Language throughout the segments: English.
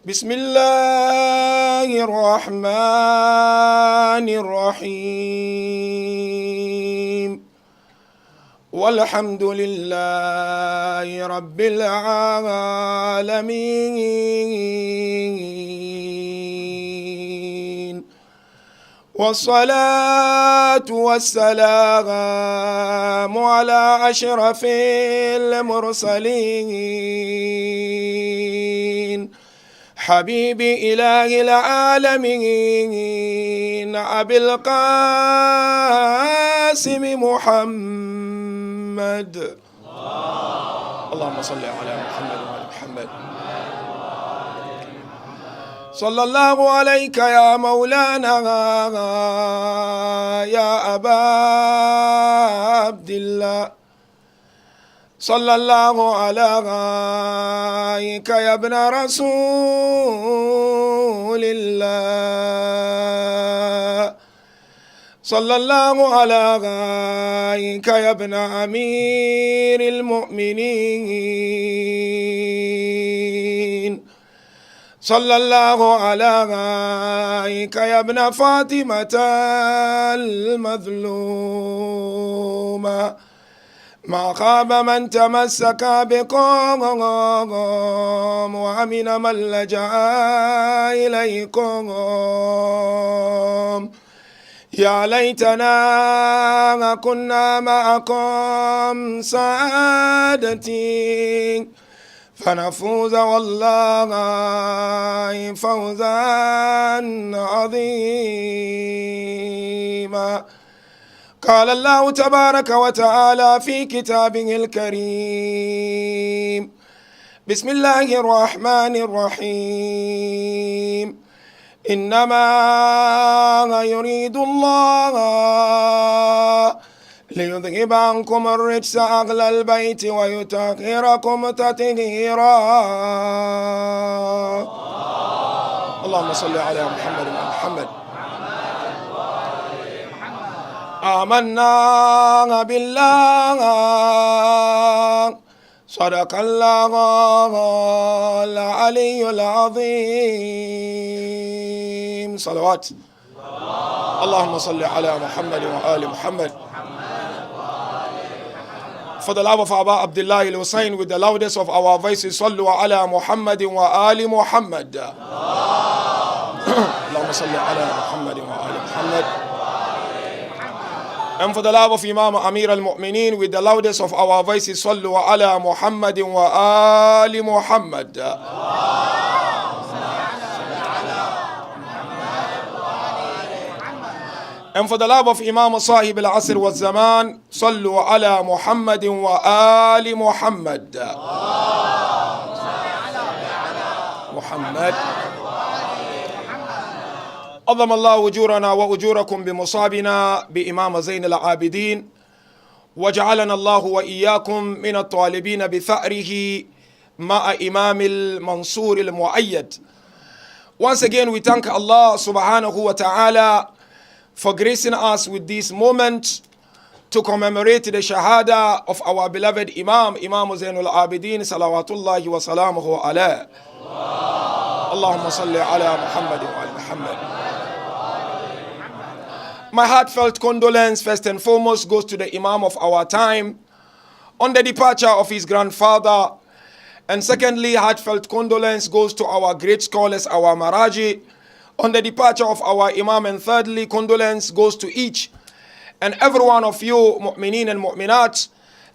بسم الله الرحمن الرحيم والحمد لله رب العالمين والصلاة والسلام على أشرف المرسلين حبيب إله العالمين أبي القاسم محمد اللهم صل على محمد وعلى محمد صلى الله عليك يا مولانا يا أبا عبد الله صلى الله عليك يا ابن رسول الله صلى الله عليك يا ابن أمير المؤمنين صلى الله عليك يا ابن فاطمة المظلومة ما خاب من تمسك بكم وأمن من لجأ إليكم يا ليتنا كنا معكم سعادتي فنفوز والله فوزا عظيما. قال الله تبارك وتعالى في كتابه الكريم بسم الله الرحمن الرحيم إنما يريد الله ليذهب عنكم الرجس أهل البيت ويطهركم تطهيرا. اللهم صل على محمد وعلى محمد. آمنا بالله صدق الله العلي العظيم. صلوات اللهم صل على محمد وآل محمد. For the love of Abba Abdullah al-Hussein, with the loudest of our voices, صلوا على محمد وآل محمد. اللهم صل على محمد وآل محمد. And for the love of Imam Amir al-Mu'mineen, with the loudest of our voices, صلوا على محمد وآل محمد. And for the love of Imam Sahib al-Asr wa Zaman, صلوا على محمد وآل محمد. محمد. عظم الله أجورنا وأجوركم بمصابنا بإمام زين العابدين، وجعلنا الله وإياكم من الطالبين بثأره مع إمام المنصور المؤيد. Once again we thank Allah subhanahu wa ta'ala for gracing us with this moment to commemorate the Shahada of our beloved Imam Zain al-Abideen salawatullahi wa salamuhu alayh. Allahumma salli ala Muhammad wa ala Muhammad. My heartfelt condolence first and foremost goes to the Imam of our time on the departure of his grandfather, and secondly, heartfelt condolence goes to our great scholars, our Maraji, on the departure of our Imam, and thirdly, condolence goes to each and every one of you mu'mineen and mu'minat,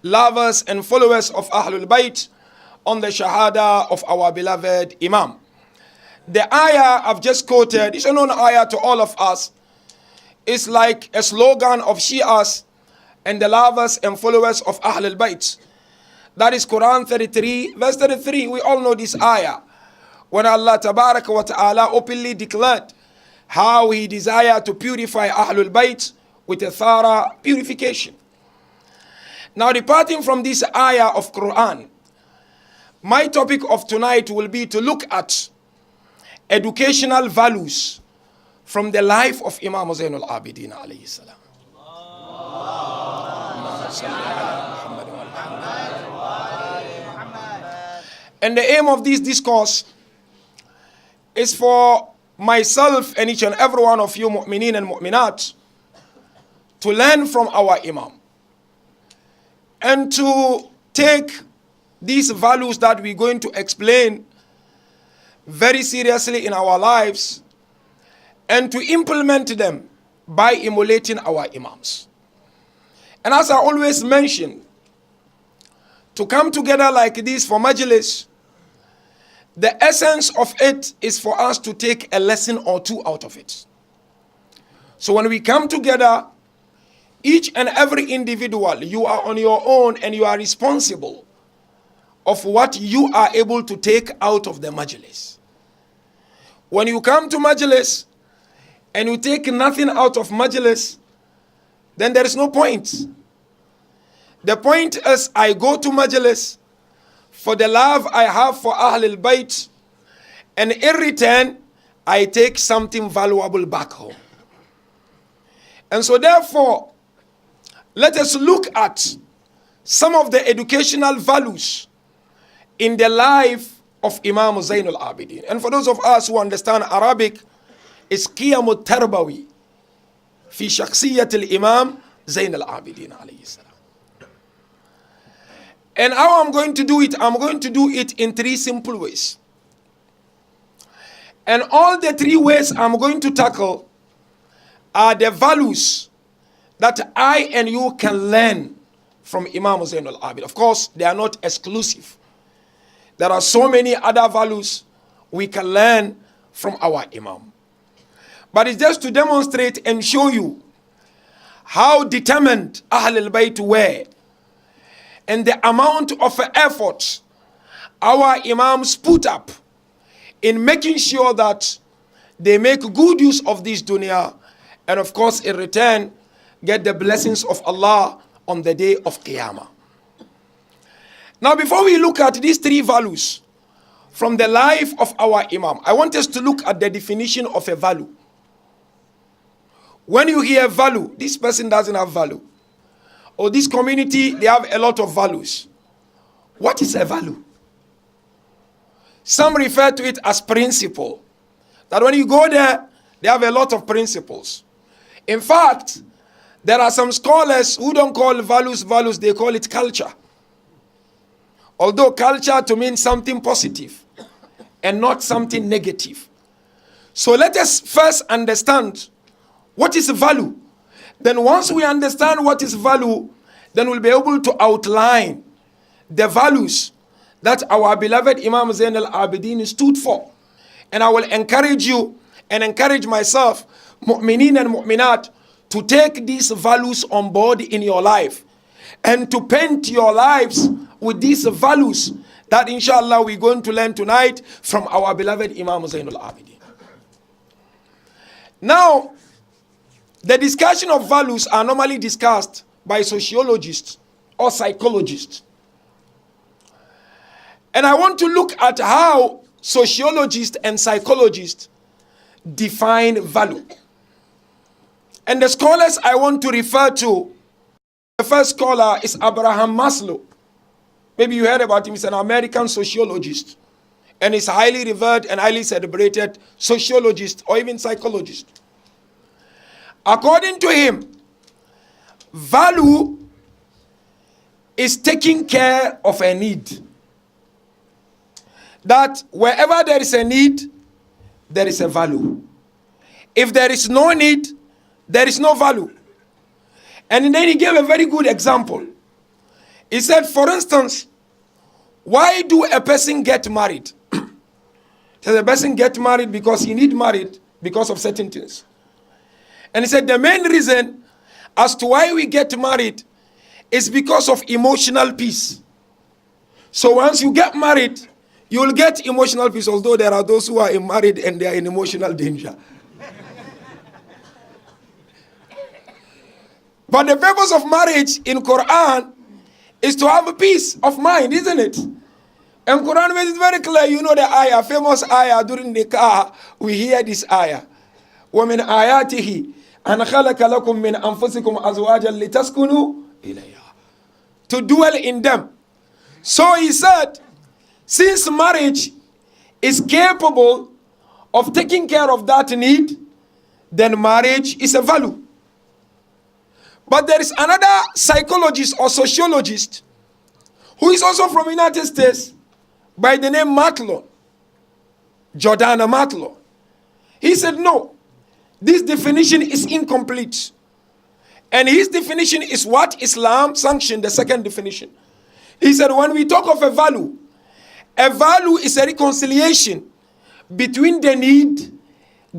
lovers and followers of Ahlul Bayt, on the Shahada of our beloved Imam. The ayah I've just quoted is a known ayah to all of us. It's like a slogan of Shias and the lovers and followers of Ahlul Bayt. That is Quran 33 verse 33. We all know this ayah, when Allah Tabaraka wa Ta'ala openly declared how He desired to purify Ahlul Bayt with a thorough purification. Now, departing from this ayah of Quran, my topic of tonight will be to look at educational values from the life of Imam Zain al-Abideen alayhi salam. And the aim of this discourse is for myself and each and every one of you mu'mineen and mu'minat to learn from our Imam and to take these values that we're going to explain very seriously in our lives and to implement them by emulating our Imams. And as I always mention, to come together like this for Majlis, the essence of it is for us to take a lesson or two out of it. So when we come together, each and every individual, you are on your own and you are responsible of what you are able to take out of the Majlis. When you come to Majlis and you take nothing out of Majlis, then there is no point. The point is, I go to Majlis for the love I have for Ahlul Bayt, and in return, I take something valuable back home. And so therefore, let us look at some of the educational values in the life of Imam Zain al-Abideen. And for those of us who understand Arabic, it's قيم التربوي في شخصية الإمام زين العابدين عليه السلام. And how I'm going to do it? I'm going to do it in three simple ways. And all the three ways I'm going to tackle are the values that I and you can learn from Imam Zain al-Abideen. Of course, they are not exclusive. There are so many other values we can learn from our Imam. But it's just to demonstrate and show you how determined Ahlul Bayt were and the amount of effort our Imams put up in making sure that they make good use of this dunya and of course in return get the blessings of Allah on the day of Qiyamah. Now before we look at these three values from the life of our Imam, I want us to look at the definition of a value. When you hear value, this person doesn't have value. Or this community, they have a lot of values. What is a value? Some refer to it as principle. That when you go there, they have a lot of principles. In fact, there are some scholars who don't call values values, they call it culture. Although culture to mean something positive and not something negative. So let us first understand what is value. Then once we understand what is value, then we'll be able to outline the values that our beloved Imam Zain al-Abideen stood for. And I will encourage you and encourage myself, mu'mineen and mu'minat, to take these values on board in your life and to paint your lives with these values that inshallah we're going to learn tonight from our beloved Imam Zain al-Abideen. Now, the discussion of values are normally discussed by sociologists or psychologists. And I want to look at how sociologists and psychologists define value. And the scholars I want to refer to, the first scholar is Abraham Maslow. Maybe you heard about him. He's an American sociologist. And he's highly revered and highly celebrated sociologist or even psychologist. According to him, value is taking care of a need. That wherever there is a need, there is a value. If there is no need, there is no value. And then he gave a very good example. He said, for instance, why do a person get married? So the person get married because he need married because of certain things. And he said the main reason as to why we get married is because of emotional peace. So once you get married, you will get emotional peace, although there are those who are married and they are in emotional danger. But the purpose of marriage in Quran is to have a peace of mind, isn't it? And Quran makes it very clear. You know the ayah, famous ayah during the car, we hear this ayah. وَمِنْ آيَاتِهِ أَنْ خَلَقَ لَكُم مِّنْ أَنفُسِكُمْ أَزْوَاجًا لِتَسْكُنُوا إِلَيْهَا. To dwell in them. So he said, since marriage is capable of taking care of that need, then marriage is a value. But there is another psychologist or sociologist who is also from the United States by the name Matlow, Jordana Matlow. He said, no, this definition is incomplete. And his definition is what Islam sanctioned, the second definition. He said, when we talk of a value is a reconciliation between the need,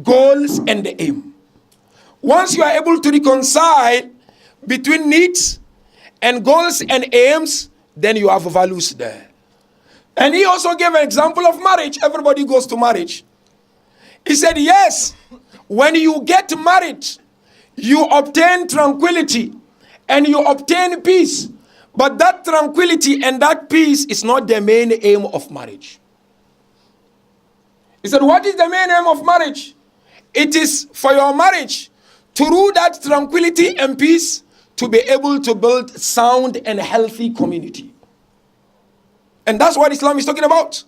goals, and the aim. Once you are able to reconcile between needs and goals and aims, then you have values there. And he also gave an example of marriage. Everybody goes to marriage. He said, yes, when you get married, you obtain tranquility and you obtain peace. But that tranquility and that peace is not the main aim of marriage. He said, what is the main aim of marriage? It is for your marriage, through that tranquility and peace, to be able to build sound and healthy community. And that's what Islam is talking about.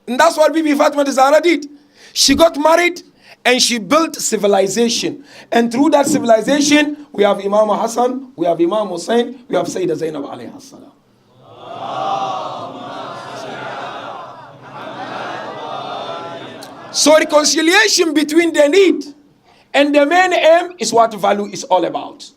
And that's what Bibi Fatima Zahra did. She got married and she built civilization. And through that civilization, we have Imam Hassan, we have Imam Hussein, we have Sayyidah Zainab alayhi salam. So reconciliation between the need and the main aim is what value is all about.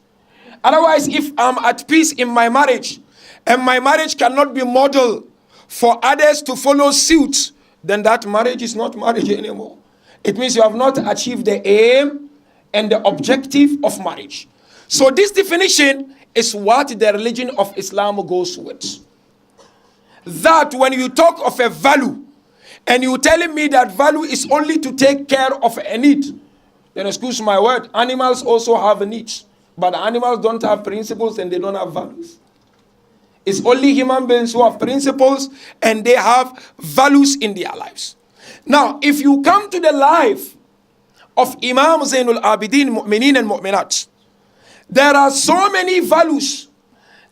Otherwise, if I'm at peace in my marriage and my marriage cannot be model for others to follow suit, then that marriage is not marriage anymore. It means you have not achieved the aim and the objective of marriage. So this definition is what the religion of Islam goes with. That when you talk of a value, and you telling me that value is only to take care of a need, then excuse my word, animals also have needs. But animals don't have principles and they don't have values. It's only human beings who have principles and they have values in their lives. Now, if you come to the life of Imam Zainul Abideen, Mu'mineen and Mu'minat, there are so many values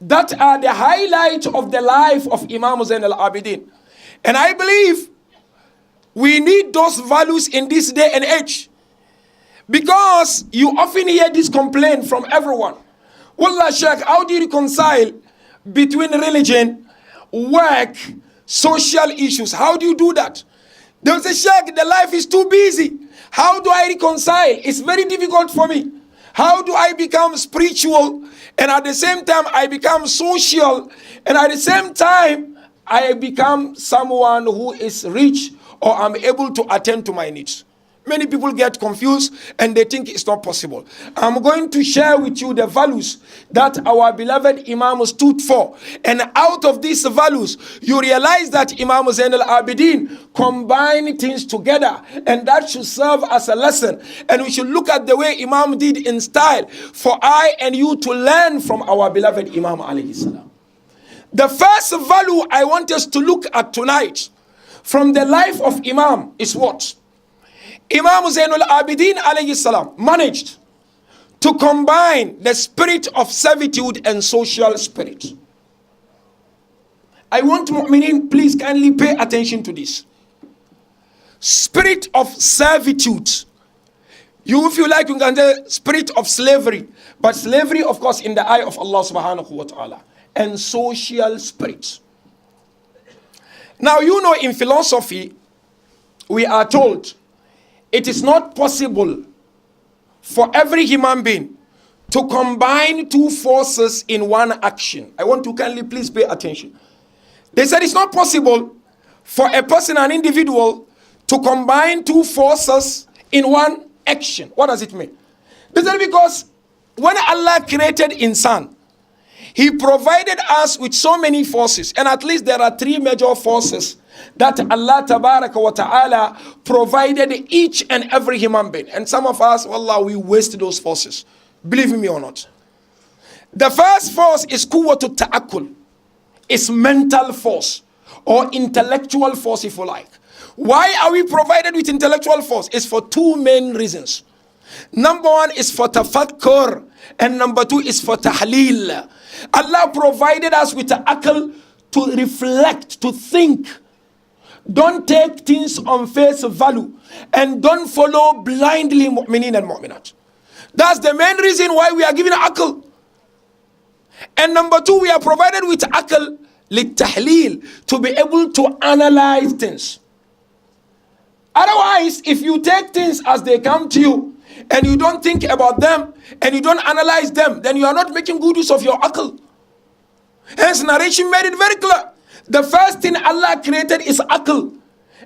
that are the highlight of the life of Imam Zainul Abideen. And I believe we need those values in this day and age. Because you often hear this complaint from everyone. Wallah Sheikh, how do you reconcile between religion, work, social issues? How do you do that? They'll say, Sheikh, the life is too busy. How do I reconcile? It's very difficult for me. How do I become spiritual and at the same time I become social and at the same time I become someone who is rich or I'm able to attend to my needs? Many people get confused and they think it's not possible. I'm going to share with you the values that our beloved Imam stood for. And out of these values, you realize that Imam Zain al-Abideen combined things together. And that should serve as a lesson. And we should look at the way Imam did in style for I and you to learn from our beloved Imam alayhi salam. The first value I want us to look at tonight from the life of Imam is what? Imam Zainul Abideen alayhi salam managed to combine the spirit of servitude and social spirit. I want Mu'mineen, please kindly pay attention to this. Spirit of servitude. You, if you like, you can say spirit of slavery. But slavery, of course, in the eye of Allah subhanahu wa ta'ala. And social spirit. Now, you know, in philosophy, we are told it is not possible for every human being to combine two forces in one action. I want to kindly please pay attention. They said it's not possible for a person, an individual, to combine two forces in one action. What does it mean? They said because when Allah created insan, He provided us with so many forces, and at least there are three major forces that Allah Tabaraka wa Ta'ala provided each and every human being. And some of us, wallah, we waste those forces. Believe me or not. The first force is quwwatu ta'akkul. It's mental force or intellectual force, if you like. Why are we provided with intellectual force? It's for two main reasons. Number one is for tafakkur, and number two is for tahleel. Allah provided us with the akal to reflect, to think. Don't take things on face value. And don't follow blindly mu'minin and mu'minat. That's the main reason why we are given akal. And number two, we are provided with akal للتحليل, to be able to analyze things. Otherwise, if you take things as they come to you and you don't think about them and you don't analyze them, then you are not making good use of your akal. Hence, narration made it very clear. The first thing Allah created is akal.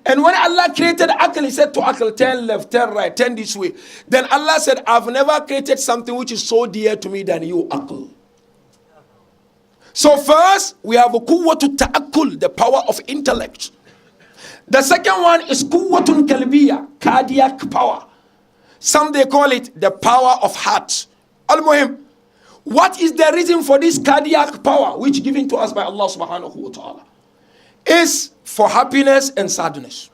And when Allah created akal, He said to akal, turn left, turn right, turn this way. Then Allah said, I've never created something which is so dear to me than you, akal. So first, we have a quwwatu ta'akkul, the power of intellect. The second one is quwwatun kalbiya, cardiac power. Some they call it the power of heart. Al-Muhim, what is the reason for this cardiac power, which given to us by Allah subhanahu wa ta'ala? Is for happiness and sadness.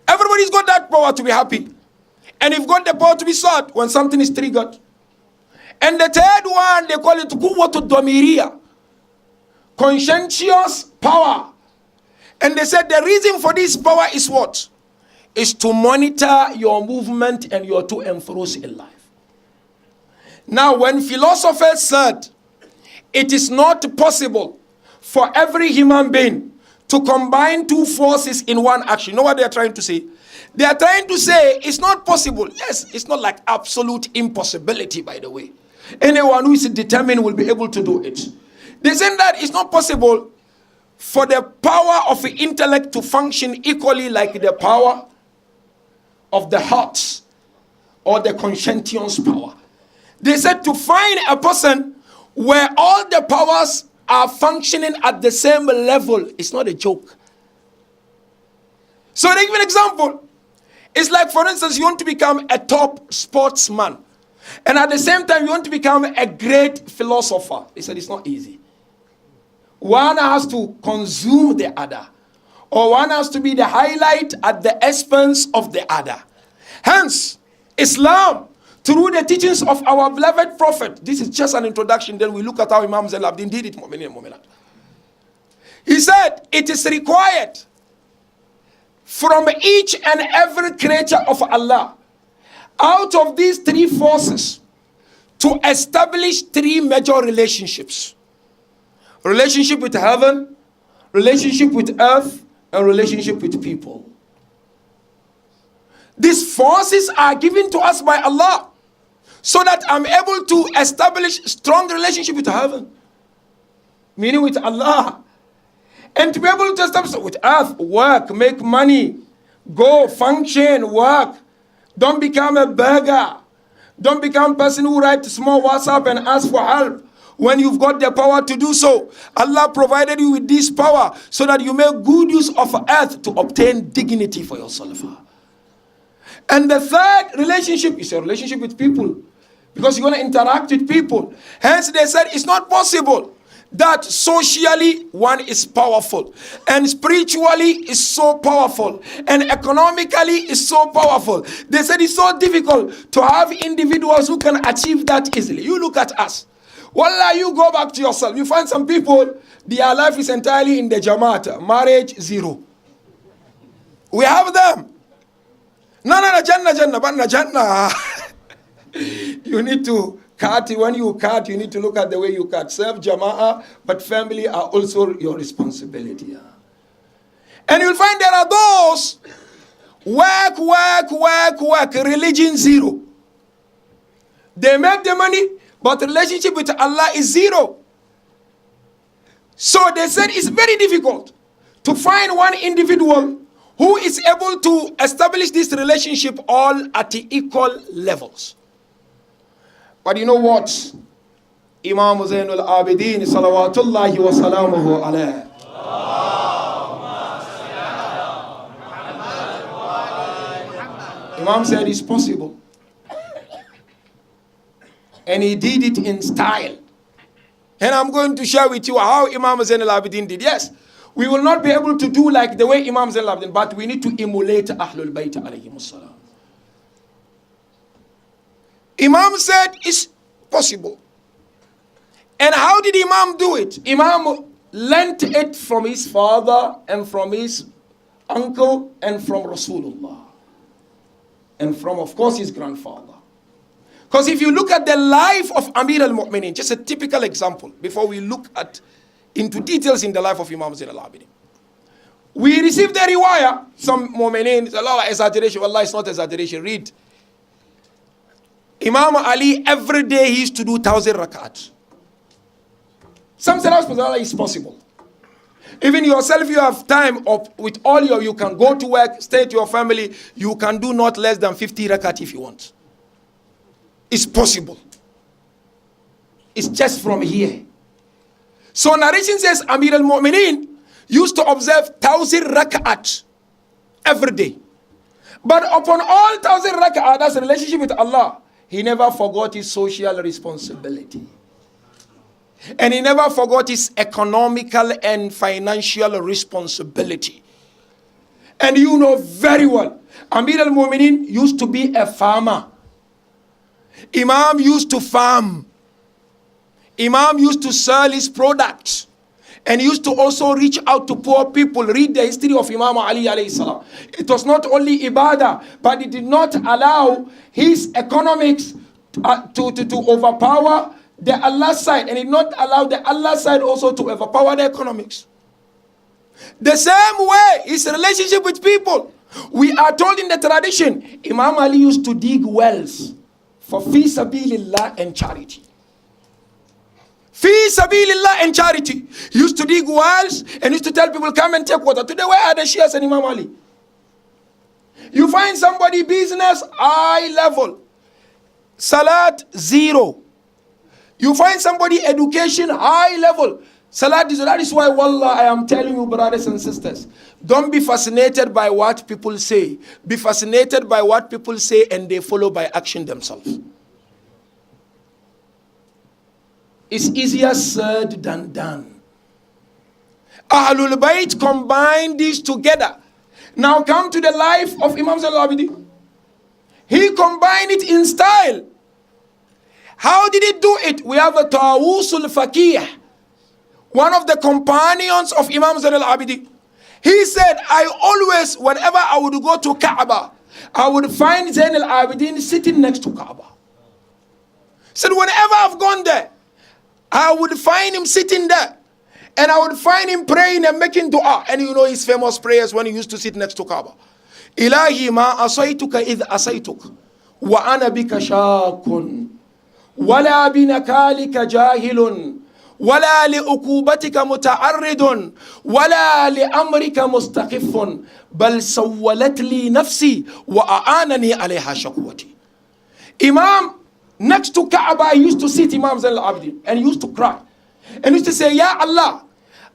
Everybody's got that power to be happy. And you've got the power to be sad when something is triggered. And the third one, they call it quwwatu dhamiriya, conscientious power. And they said the reason for this power is what? Is to monitor your movement and your to and fro's in life. Now, when philosophers said it is not possible for every human being to combine two forces in one action, you know what they are trying to say? They are trying to say it's not possible. Yes, it's not like absolute impossibility, by the way. Anyone who is determined will be able to do it. They say that it's not possible for the power of the intellect to function equally like the power of the heart or the conscientious power. They said to find a person where all the powers are functioning at the same level, it's not a joke. So they give an example. It's like, for instance, you want to become a top sportsman, and at the same time you want to become a great philosopher. They said it's not easy. One has to consume the other, or one has to be the highlight at the expense of the other. Hence, Islam, through the teachings of our beloved Prophet, this is just an introduction, then we look at how Imam Zain al-Abidin did it. He said, it is required from each and every creature of Allah, out of these three forces, to establish three major relationships. Relationship with heaven, relationship with earth, and relationship with people. These forces are given to us by Allah, so that I'm able to establish strong relationship with heaven, meaning with Allah. And to be able to establish with earth, work, make money, go, function, work. Don't become a beggar. Don't become a person who writes small WhatsApp and asks for help when you've got the power to do so. Allah provided you with this power so that you make good use of earth to obtain dignity for yourself. And the third relationship is a relationship with people, because you're going to interact with people. Hence they said it's not possible that socially one is powerful, and spiritually is so powerful, and economically is so powerful. They said it's so difficult to have individuals who can achieve that easily. You look at us. Wallah, you go back to yourself. You find some people, their life is entirely in the Jamaat. Marriage, zero. We have them. No, Jannah. You need to cut. When you cut, you need to look at the way you cut. Serve Jama'ah, but family are also your responsibility. And you'll find there are those work, religion zero. They make the money, but relationship with Allah is zero. So they said it's very difficult to find one individual who is able to establish this relationship all at the equal levels. But you know what? Imam Zain al-Abideen, salawatullahi wa salamuhu alayhi, Imam said it's possible. And he did it in style. And I'm going to share with you how Imam Zain al-Abideen did. Yes, we will not be able to do like the way Imam Zain al-Abideen, but we need to emulate Ahlul Bayt alayhimus salam. Imam said it's possible. And how did Imam do it? Imam learnt it from his father and from his uncle and from Rasulullah. And from, of course, his grandfather. Because if you look at the life of Amir al-Mu'minin, just a typical example, before we look into details in the life of Imam Zain al-Abidin. We received the riwayah, some Mu'minin, a lot of exaggeration. Wallah, it's not exaggeration. Read. Imam Ali, every day he used to do 1,000 rakat. Some say that is possible. Even yourself, you have time with all you can go to work, stay to your family, you can do not less than 50 rakat if you want. It's possible. It's just from here. So narration says Amir al-Mu'minin used to observe 1,000 rakat every day. But upon all 1,000 rakat, that's a relationship with Allah, he never forgot his social responsibility. And he never forgot his economical and financial responsibility. And you know very well, Amir al-Mu'minin used to be a farmer. Imam used to farm. Imam used to sell his products. And used to also reach out to poor people. Read the history of Imam Ali alayhi salam. It was not only ibadah, but it did not allow his economics to overpower the Allah side, and it not allow the Allah side also to overpower the economics. The same way his relationship with people. We are told in the tradition, Imam Ali used to dig wells for fi sabilillah and charity. Fi sabilillah and charity. He used to dig wells and used to tell people, come and take water. Today, where are the Shias and Imam Ali? You find somebody business high level, salat zero. You find somebody education high level, salat zero. That is why, wallah, I am telling you, brothers and sisters, don't be fascinated by what people say. Be fascinated by what people say and they follow by action themselves. It's easier said than done. Ahlul Bayt combine these together. Now come to the life of Imam Zain al-Abidin. He combined it in style. How did he do it? We have a Tawusul Faqih, one of the companions of Imam Zain al-Abidin. He said, I always, whenever I would go to Kaaba, I would find Zain al-Abidin sitting next to Kaaba. Said, whenever I've gone there, I would find him sitting there. And I would find him praying and making dua. And you know his famous prayers when he used to sit next to Kaaba. Ilahi ma asaytuka idh asaytuk. Wa ana bika shakun. Wala binakalika jahilun. Wala li ukubatika muta'arridun. Wala li amrika mustaqifun. Bal sawwalat li nafsi wa a'anani alayha shakwati. Imam, next to Kaaba, he used to sit Imam Zain al-Abidin and he used to cry. And used to say, Ya Allah,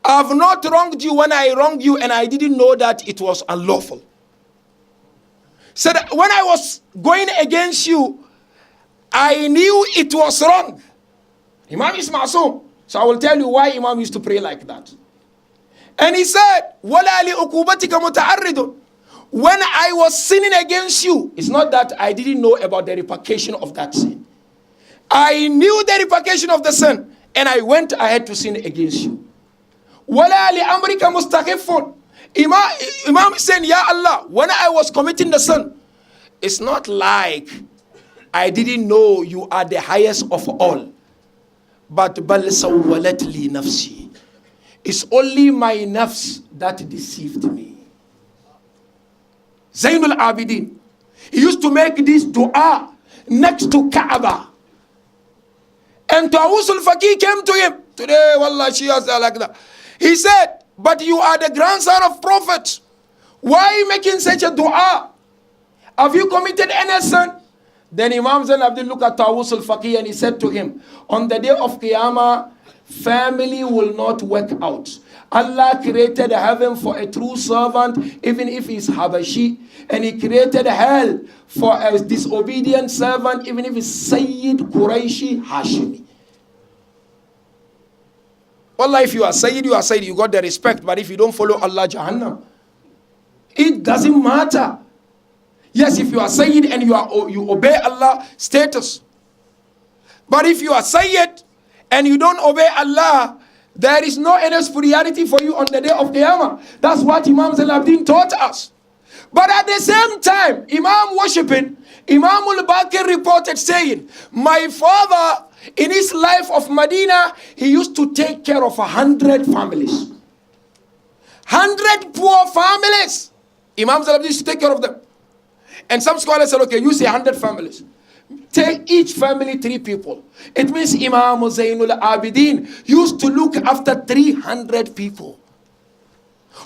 I have not wronged you when I wronged you and I didn't know that it was unlawful. Said, when I was going against you, I knew it was wrong. Imam is ma'soom. So I will tell you why Imam used to pray like that. And he said, وَلَا لِأُقُوبَتِكَ مُتَعَرِّدٌ. When I was sinning against you, it's not that I didn't know about the repercussion of that sin. I knew the repercussion of the sin, and I went ahead to sin against you. وَلَا لِأَمْرِكَ مُسْتَخِفٌ. Imam is saying, Ya Allah, when I was committing the sin, it's not like I didn't know you are the highest of all. But بَلْ سَوَّلَتْ لِي نَفْسِي. It's only my nafs that deceived me. Zain al-Abidin, he used to make this dua next to Kaaba. And Tawusul Faqih came to him. Today, wallah, she has like that. He said, but you are the grandson of Prophet. Why are you making such a dua? Have you committed any sin? Then Imam Zain al-Abidin looked at Tawusul Faqih and he said to him, on the day of Qiyamah, family will not work out. Allah created heaven for a true servant, even if he's Habashi. And he created hell for a disobedient servant, even if he's Sayyid Quraishi Hashimi. Allah, if you are Sayyid, you are Sayyid, you got the respect. But if you don't follow Allah, Jahannam. It doesn't matter. Yes, if you are Sayyid and you obey Allah, status. But if you are Sayyid and you don't obey Allah, There is no any superiority for you on the day of Qiyamah. That's what Imam Zain al-Abidin taught us. But at the same time, Imam worshipping, Imam al-Baqir reported saying, my father in his life of Medina, he used to take care of 100 families. 100 poor families. Imam Zain al-Abidin used to take care of them. And some scholars said, okay, you say 100 families. Take each family 3 people. It means Imam Zain al-Abidin used to look after 300 people.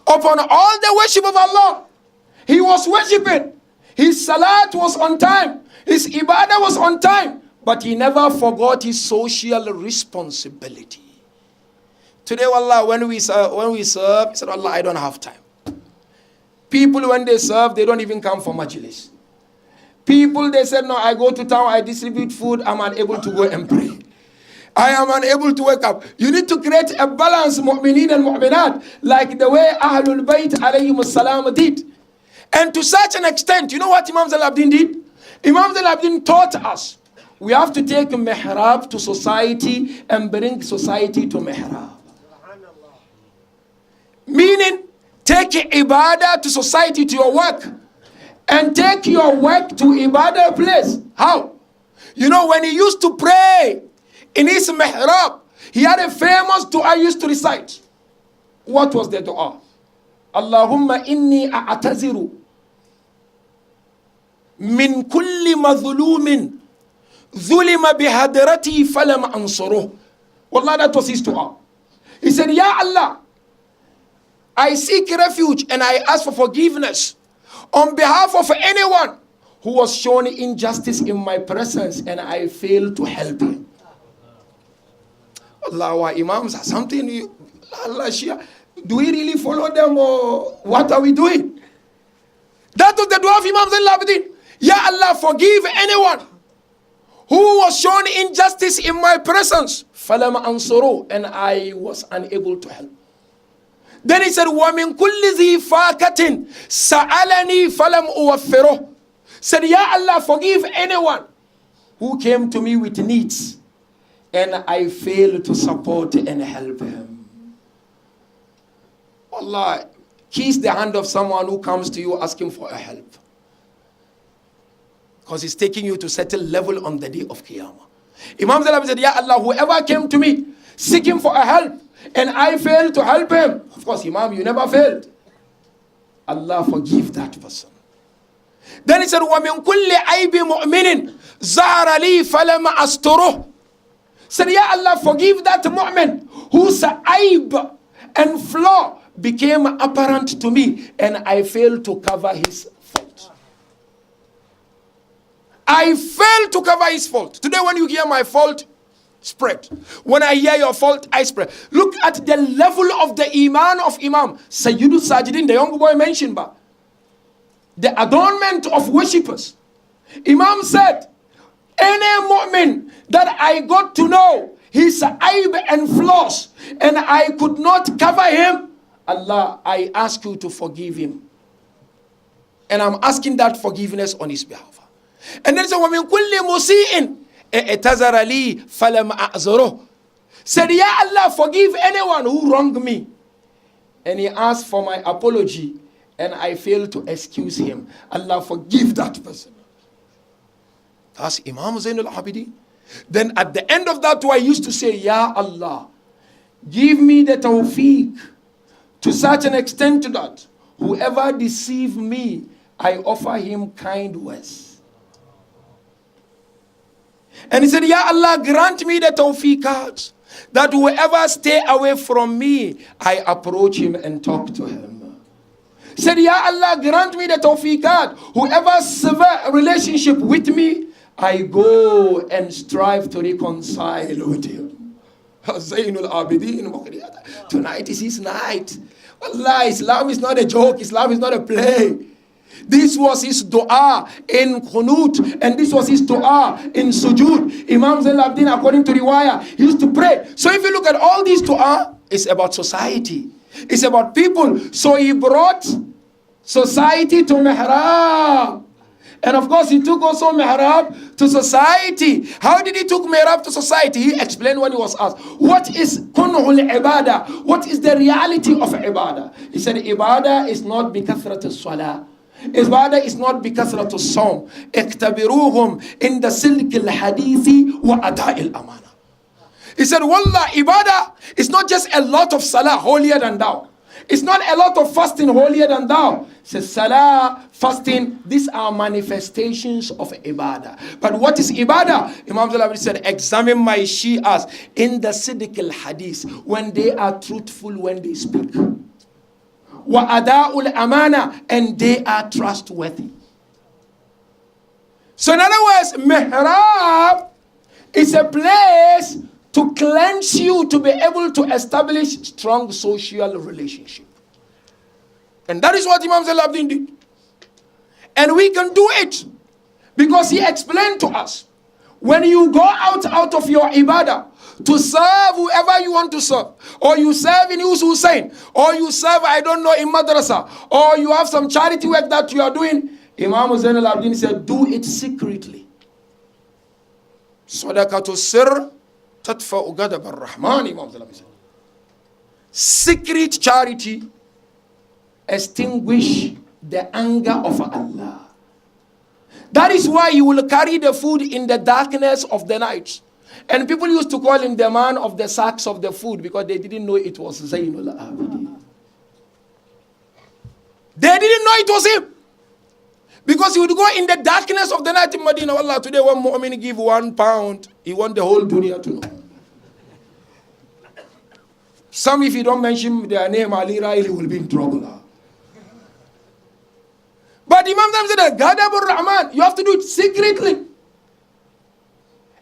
Upon all the worship of Allah, he was worshipping. His salat was on time. His ibadah was on time. But he never forgot his social responsibility. Today, Allah, when we serve, he said, Allah, I don't have time. People, when they serve, they don't even come for MAJLIS. People, they said, no, I go to town, I distribute food, I'm unable to go and pray. I am unable to wake up. You need to create a balance, mu'mineen and mu'minat, like the way Ahlul Bayt alayhim as-salam did. And to such an extent, you know what Imam Zain al-Abidin did? Imam Zain al-Abidin taught us, we have to take mihrab to society and bring society to mihrab. Meaning, take ibadah to society, to your work. And take your work to ibadah place. How? You know, when he used to pray in his mihrab, he had a famous dua he used to recite. What was the dua? Allahumma inni a'taziru min kulli madhulumin dhulima bihadrati falam ansuruh. Wallah, that was his dua. He said, Ya Allah, I seek refuge and I ask for forgiveness on behalf of anyone who was shown injustice in my presence and I failed to help him. Allah, our Imams are something, Allah, Shia, do we really follow them or what are we doing? That was the dua of Imam Zain al-Abidin. Ya Allah, forgive anyone who was shown injustice in my presence. Falam ansuru, and I was unable to help. Then he said, وَمِن كُلِّ ذِي فَاكَةٍ سَأَلَنِي فَلَمْ أُوَفِّرُهُ. Said, Ya Allah, forgive anyone who came to me with needs and I failed to support and help him. Allah, kiss the hand of someone who comes to you asking for a help. Because he's taking you to certain level on the day of Qiyamah. Imam Zain al-Abidin said, Ya Allah, whoever came to me seeking for a help and I failed to help him. Of course, Imam, you never failed. Allah, forgive that person. Then he said, وَمِن كُلِّ عَيْبِ مُؤْمِنٍ زَهَرَ لِي فَلَمَ أَسْتُرُهُ. Said, Ya Allah, forgive that mu'min whose aib and flaw became apparent to me and I failed to cover his fault. I failed to cover his fault. Today when you hear my fault, spread. When I hear your fault, I spread. Look at the level of the iman of Imam Sayyidu Sajidin, the young boy mentioned, but the adornment of worshippers. Imam said, any mu'min that I got to know his aib and flaws and I could not cover him, Allah, I ask you to forgive him. And I'm asking that forgiveness on his behalf. And then said, وَمِن كُلِّ مُسِيءٍ اعتذر لي film أعذره. Said, Ya Allah, forgive anyone who wronged me. And he asked for my apology and I failed to excuse him. Allah, forgive that person. That's Imam Zain al-Abidin. Then at the end of that, I used to say, Ya Allah, give me the tawfiq to such an extent that whoever deceive me, I offer him kind words. And he said, Ya Allah, grant me the tawfiqat that whoever stay away from me, I approach him and talk to him. He said, Ya Allah, grant me the tawfiqat, whoever sever a relationship with me, I go and strive to reconcile with him. ZAIN al-Abideen. Tonight is his night. Allah, Islam is not a joke. Islam is not a play. This was his dua in Qunut, and this was his dua in Sujud. Imam Zain al-Abidin, according to Riwayah, he used to pray. So if you look at all these dua, it's about society. It's about people. So he brought society to mihrab. And of course, he took also mihrab to society. How did he took mihrab to society? He explained when he was asked, what is kunhul ibadah? What is the reality of ibadah? He said, ibadah is not bikathrat as-salah. Ibadah is not bikathrat as-sawm. Iktabiruhum in the silk al-hadithi wa ada' al-amana. He said, wallah, ibadah is not just a lot of salah, holier than thou. It's not a lot of fasting, holier than thou. He says, salah, fasting, these are manifestations of ibadah. But what is ibadah? Imam Zalabri said, examine my Shi'as in the Siddiq al-Hadith, when they are truthful when they speak. Wa ada'ul amana, and they are trustworthy. So in other words, mihrab is a place to cleanse you to be able to establish strong social relationship. And that is what Imam Zalabdin did. And we can do it because he explained to us, when you go out of your ibadah to serve whoever you want to serve, or you serve in Hussein, or you serve, I don't know, in madrasa, or you have some charity work that you are doing, Imam Zain al-Abidin said, do it secretly. Sadaqatu sirr tadfa'u ghadab ar-Rahman, Imam Zain said. Secret charity extinguish the anger of Allah. That is why you will carry the food in the darkness of the night. And people used to call him the man of the sacks of the food because they didn't know it was Zainul Abidin. They didn't know it was him. Because he would go in the darkness of the night in Medina. Allah, today one mu'min give £1, he want the whole dunya to know. Some, if you don't mention their name, Ali Raili will be in trouble. But Imam Zain said, Ghadabur Rahman, you have to do it secretly.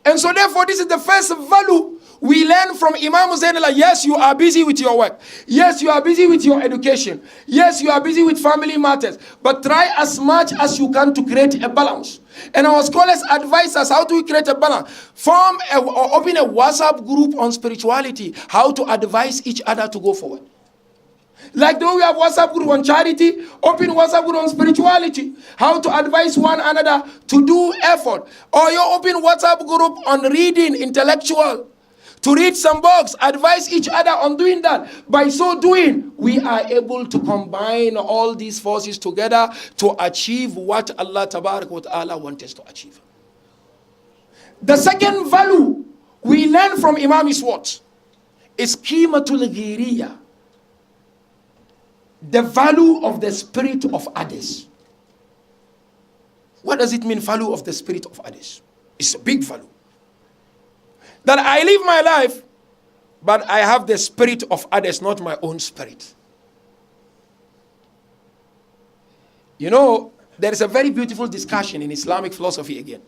And so therefore, this is the first value we learn from Imam Zain. Yes, you are busy with your work. Yes, you are busy with your education. Yes, you are busy with family matters. But try as much as you can to create a balance. And our scholars advise us how to create a balance. Or open a WhatsApp group on spirituality. How to advise each other to go forward. Like the way we have WhatsApp group on charity, open WhatsApp group on spirituality. How to advise one another to do effort. Or you open WhatsApp group on reading, intellectual. To read some books, advise each other on doing that. By so doing, we are able to combine all these forces together to achieve what Allah Tabarak wa Ta'ala wants us to achieve. The second value we learn from Imam is what? Is qimatul ghiriyah. The value of the spirit of others. What does it mean, value of the spirit of others? It's a big value. That I live my life, but I have the spirit of others, not my own spirit. You know, there is a very beautiful discussion in Islamic philosophy again,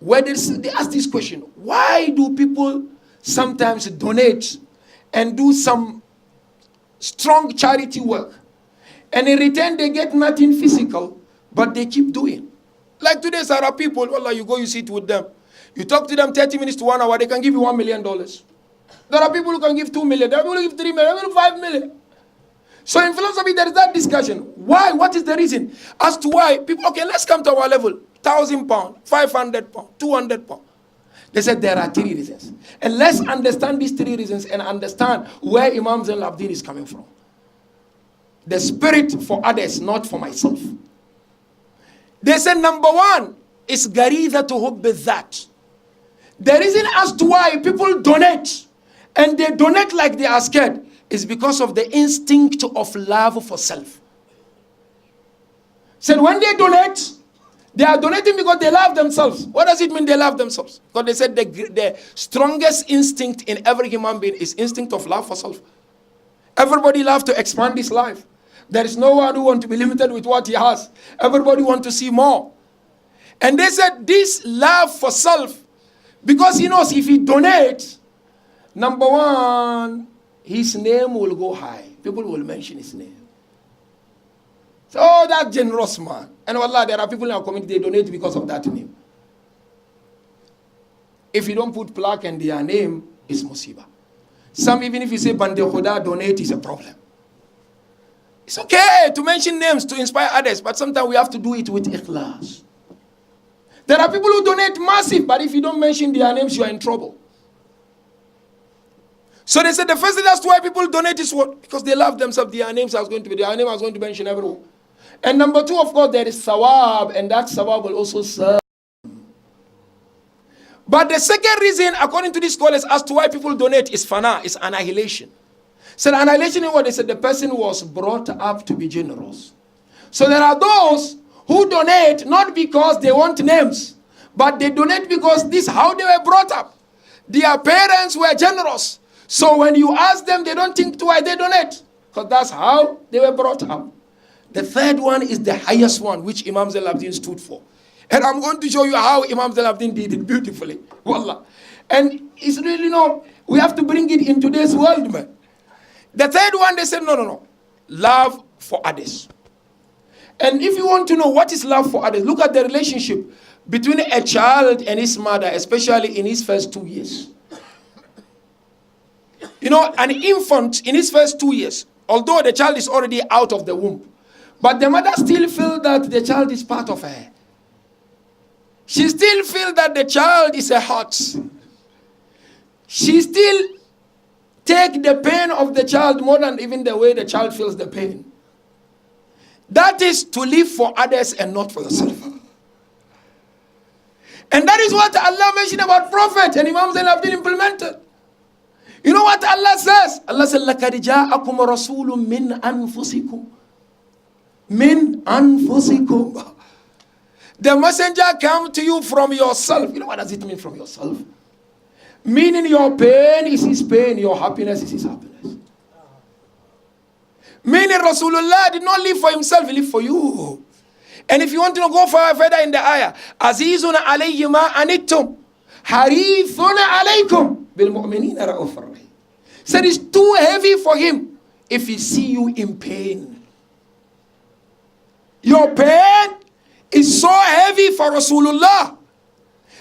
where they ask this question: why do people sometimes donate and do some strong charity work, and in return they get nothing physical, but they keep doing? Like today, there are people, wallah, you go, you sit with them, you talk to them 30 minutes to 1 hour, they can give you $1 million. There are people who can give 2 million, there are people who give 3 million, there are people who give 5 million. So in philosophy, there is that discussion. Why? What is the reason as to why people, okay, let's come to our level, £1,000, £500, £200. They said there are 3 reasons. And let's understand these 3 reasons and understand where Imam Zain al-Abidin is coming from. The spirit for others, not for myself. They said number 1 is garidha to hubb that. The reason as to why people donate, and they donate like they are scared, is because of the instinct of love for self. Said when they donate, they are donating because they love themselves. What does it mean they love themselves? Because they said the strongest instinct in every human being is instinct of love for self. Everybody loves to expand his life. There is no one who wants to be limited with what he has. Everybody wants to see more. And they said this love for self, because he knows if he donates, number 1, his name will go high. People will mention his name. So, oh, that generous man. And wallah, there are people in our community, they donate because of that name. If you don't put plaque in their name, it's musibah. Some, even if you say Bande Khuda, donate, is a problem. It's okay to mention names to inspire others, but sometimes we have to do it with ikhlas. There are people who donate massive, but if you don't mention their names, you are in trouble. So they said the first thing that's why people donate is what? Because they love themselves. Their name I was going to mention everyone. And number two, of course, there is sawab, and that sawab will also serve. But the second reason, according to these scholars, as to why people donate is fana, is annihilation. So the annihilation is what they said, the person was brought up to be generous. So there are those who donate not because they want names, but they donate because this is how they were brought up. Their parents were generous. So when you ask them, they don't think twice, they donate. Because that's how they were brought up. The third one is the highest one, which Imam Zain al-Abidin stood for. And I'm going to show you how Imam Zain al-Abidin did it beautifully. Wallah. And it's really, we have to bring it in today's world, man. The third one, they said, no. Love for others. And if you want to know what is love for others, look at the relationship between a child and his mother, especially in his first 2 years. An infant in his first 2 years, although the child is already out of the womb, but the mother still feels that the child is part of her. She still feels that the child is a heart. She still takes the pain of the child more than even the way the child feels the pain. That is to live for others and not for yourself. And that is what Allah mentioned about Prophet, and Imam Zain al-Abidin implemented. You know what Allah says? Allah says, لَقَدْ جَاءَكُمْ رَسُولٌ مِّنْ أَنفُسِكُمْ مِنْ أَنفُسِكُمْ. The messenger comes to you from yourself. You know what does it mean from yourself? Meaning your pain is his pain, your happiness is his happiness. Meaning Rasulullah did not live for himself, he lived for you. And if you want to go further in the ayah, Azizun alayhi ma anittum, harithun alaykum bil mu'minina ra'ufur rahim. Said it's too heavy for him if he see you in pain. Your pain is so heavy for Rasulullah.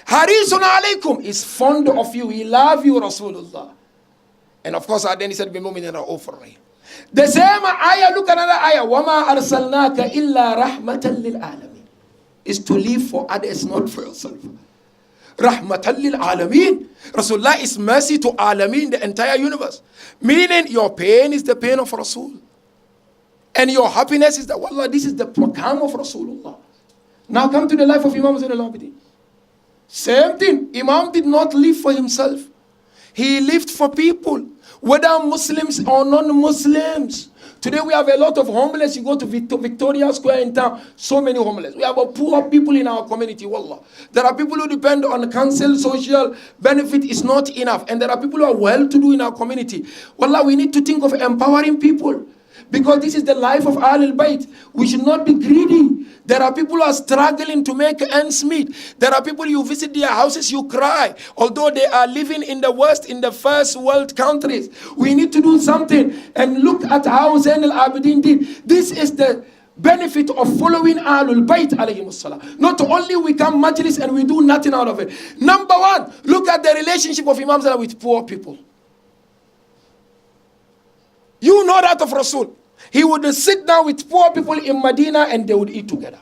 Harisun alaykum is fond of you. He loves you, Rasulullah. And of course, then he said, bil mu'minina ra'ufur rahim. The same ayah, look another ayah. وَمَا أَرْسَلْنَاكَ إِلَّا رَحْمَةً لِلْعَالَمِينَ is to live for others, not for yourself. رَحْمَةً لِلْعَالَمِينَ. Rasulullah is mercy to Alameen, the entire universe. Meaning your pain is the pain of Rasul. And your happiness is that, wallah, this is the program of Rasulullah. Now come to the life of Imam Zain al-Abidin. Same thing. Imam did not live for himself. He lived for people, whether Muslims or non-Muslims. Today we have a lot of homeless. You go to Victoria Square in town, so many homeless. We have poor people in our community, wallah. There are people who depend on council, social benefit is not enough. And there are people who are well-to-do in our community. Wallah, we need to think of empowering people. Because this is the life of Ahlul Bayt. We should not be greedy. There are people who are struggling to make ends meet. There are people, you visit their houses, you cry. Although they are living in the worst, in the first world countries. We need to do something. And look at how Zain al-Abidin did. This is the benefit of following Ahlul Bayt alayhimus salam. Not only we come Majlis and we do nothing out of it. Number one, look at the relationship of Imam Zain with poor people. You know that of Rasul. He would sit down with poor people in Medina and they would eat together.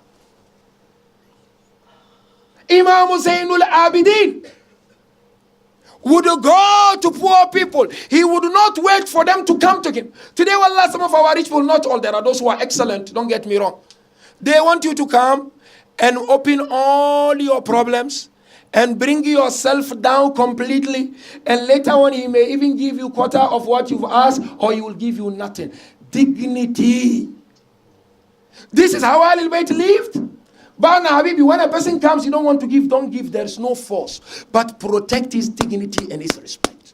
Imam Zain al-Abidin would go to poor people. He would not wait for them to come to him. Today, wallah, some of our rich people, not all, there are those who are excellent, don't get me wrong. They want you to come and open all your problems and bring yourself down completely. And later on, he may even give you quarter of what you've asked, or he will give you nothing. Dignity. This is how Ahlul Bayt lived. But Habibi, when a person comes, you don't want to give, don't give. There's no force. But protect his dignity and his respect.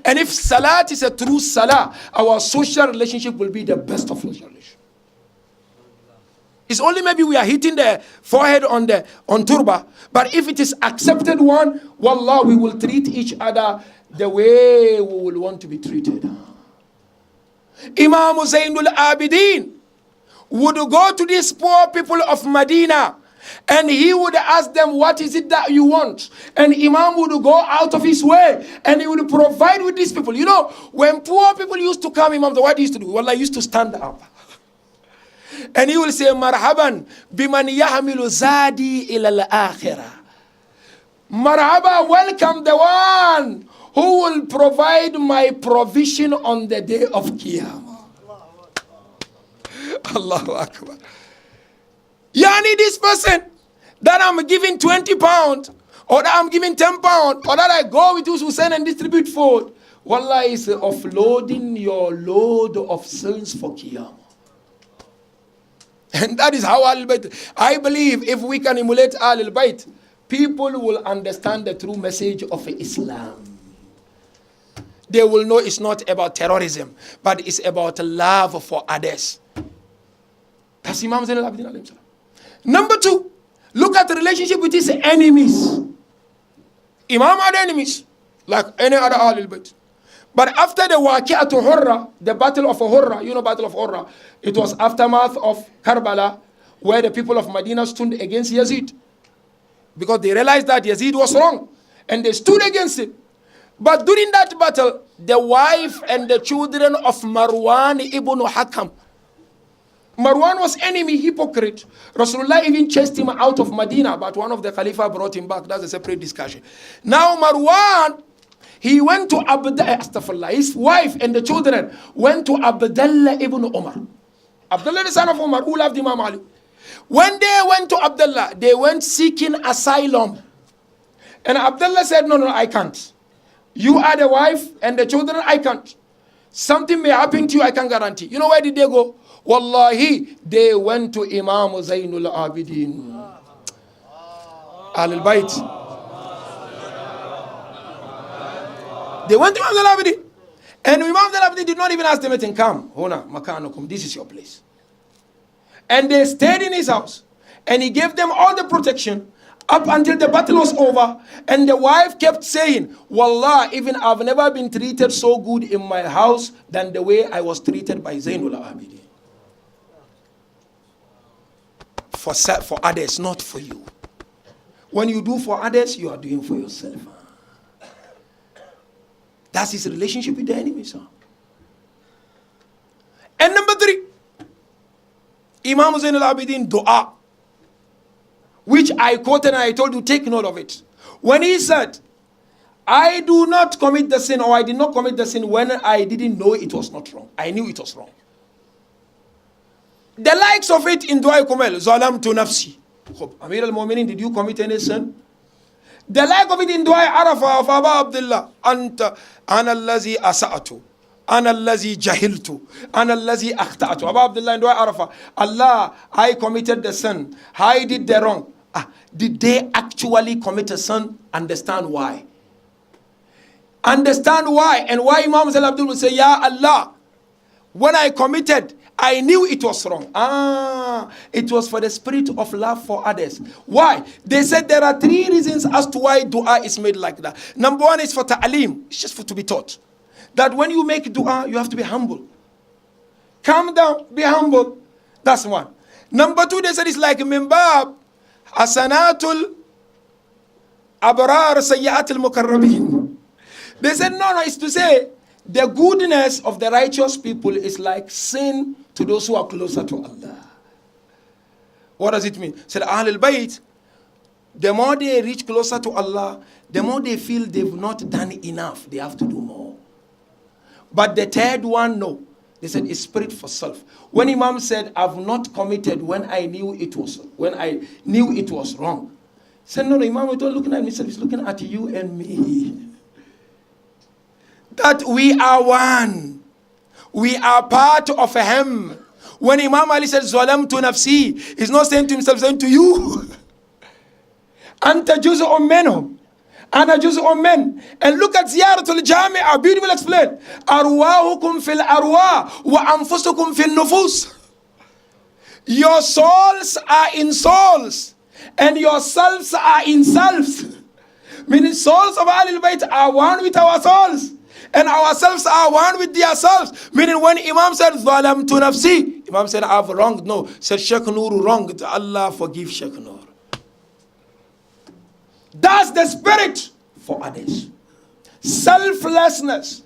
And if salat is a true salah, our social relationship will be the best of social relationship. It's only maybe we are hitting the forehead on turba. But if it is accepted one, wallah, we will treat each other the way we will want to be treated. Imam Zain al-Abidin would go to these poor people of Medina and he would ask them, what is it that you want? And Imam would go out of his way and he would provide with these people. You know, when poor people used to come, Imam, what he used to do? Wallah, he used to stand up. And he will say, Marhaban biman yahmilu zadi ila al-akhirah. Marhaba, welcome the one who will provide my provision on the day of Qiyamah. Allahu Akbar. Yani this person that I'm giving 20 pounds, or that I'm giving 10 pounds, or that I go with you to send and distribute food, wallah, is offloading your load of sins for Qiyamah. And that is how Ahlul Bayt, I believe if we can emulate Ahlul Bayt, people will understand the true message of Islam. They will know it's not about terrorism, but it's about love for others. That's Imam Zain al-Abidin alayhi salam. Number two, look at the relationship with his enemies. Imam had enemies, like any other Ahlul Bayt. But after the Waqi'atu Hurra, the battle of Hurra, you know battle of Hurra, it was aftermath of Karbala, where the people of Medina stood against Yazid. Because they realized that Yazid was wrong, and they stood against him. But during that battle, the wife and the children of Marwan ibn Hakam, Marwan was enemy, hypocrite. Rasulullah even chased him out of Medina, but one of the Khalifa brought him back. That's a separate discussion. Now Marwan, he went to Abdullah, his wife and the children went to Abdullah ibn Umar. Abdullah the son of Umar, who loved Imam Ali. When they went to Abdullah, they went seeking asylum. And Abdullah said, no, I can't. You are the wife and the children, I can't. Something may happen to you, I can guarantee. You know where did they go? Wallahi, they went to Imam Zain al-Abidin. Ahlul Bayt. They went to Imam al-Abidin. And Imam al-Abidin did not even ask them to come. Hona, makanukum, this is your place. And they stayed in his house. And he gave them all the protection up until the battle was over. And the wife kept saying, Wallah, even I've never been treated so good in my house than the way I was treated by Zainul Abidin. For others, not for you. When you do for others, you are doing for yourself. That's his relationship with the enemies. And number three, Imam Zain al-Abidin dua, which I quoted and I told you, take note of it. When he said, I do not commit the sin, or I did not commit the sin when I didn't know it was not wrong. I knew it was wrong. The likes of it in Dua Kumel, Zalamtu nafsi. Amir al-Mu'minin, did you commit any sin? The like of it in Dua Arafah of Aba Abdullah, Anta, Ana allazi asa'atu, Ana allazi jahiltu, Ana allazi akhta'atu. Aba Abdullah in Dua Arafah, Allah, I committed the sin, I did the wrong. Did they actually commit a sin? Understand why. Understand why. And why Imam Zain al-Abidin will say, Ya Allah, when I committed, I knew it was wrong. It was for the spirit of love for others. Why? They said there are three reasons as to why dua is made like that. Number one is for ta'aleem. It's just for to be taught. That when you make dua, you have to be humble. Calm down, be humble. That's one. Number two, they said it's like mimbab, hasanatul abrar sayyatul mukarrabin. They said no, it's to say the goodness of the righteous people is like sin to those who are closer to Allah. What does it mean? Said Ahlul Bayt, the more they reach closer to Allah, the more they feel they've not done enough. They have to do more. But the third one, no. They said it's spirit for self. When Imam said, I've not committed when I knew it was wrong. He said, no, Imam is not looking at himself, he's looking at you and me. That we are one. We are part of him. When Imam Ali said, Zalamtu nafsi, he's not saying to himself, saying to you, Anta juz'un minhum, Ana juz'un min. And look at Ziyaratul Jami'ah, beautiful explain. Arwahukum fil arwah, wa anfusukum fil nufus. Your souls are in souls, and your selves are in selves. Meaning souls of Ahlul Bayt are one with our souls. And ourselves are one with their selves. Meaning when Imam said, Zalamtu nafsi, Imam said, I've wronged. No, said Sheikh Nur wronged. Allah forgive Sheikh Nur. That's the spirit for others. Selflessness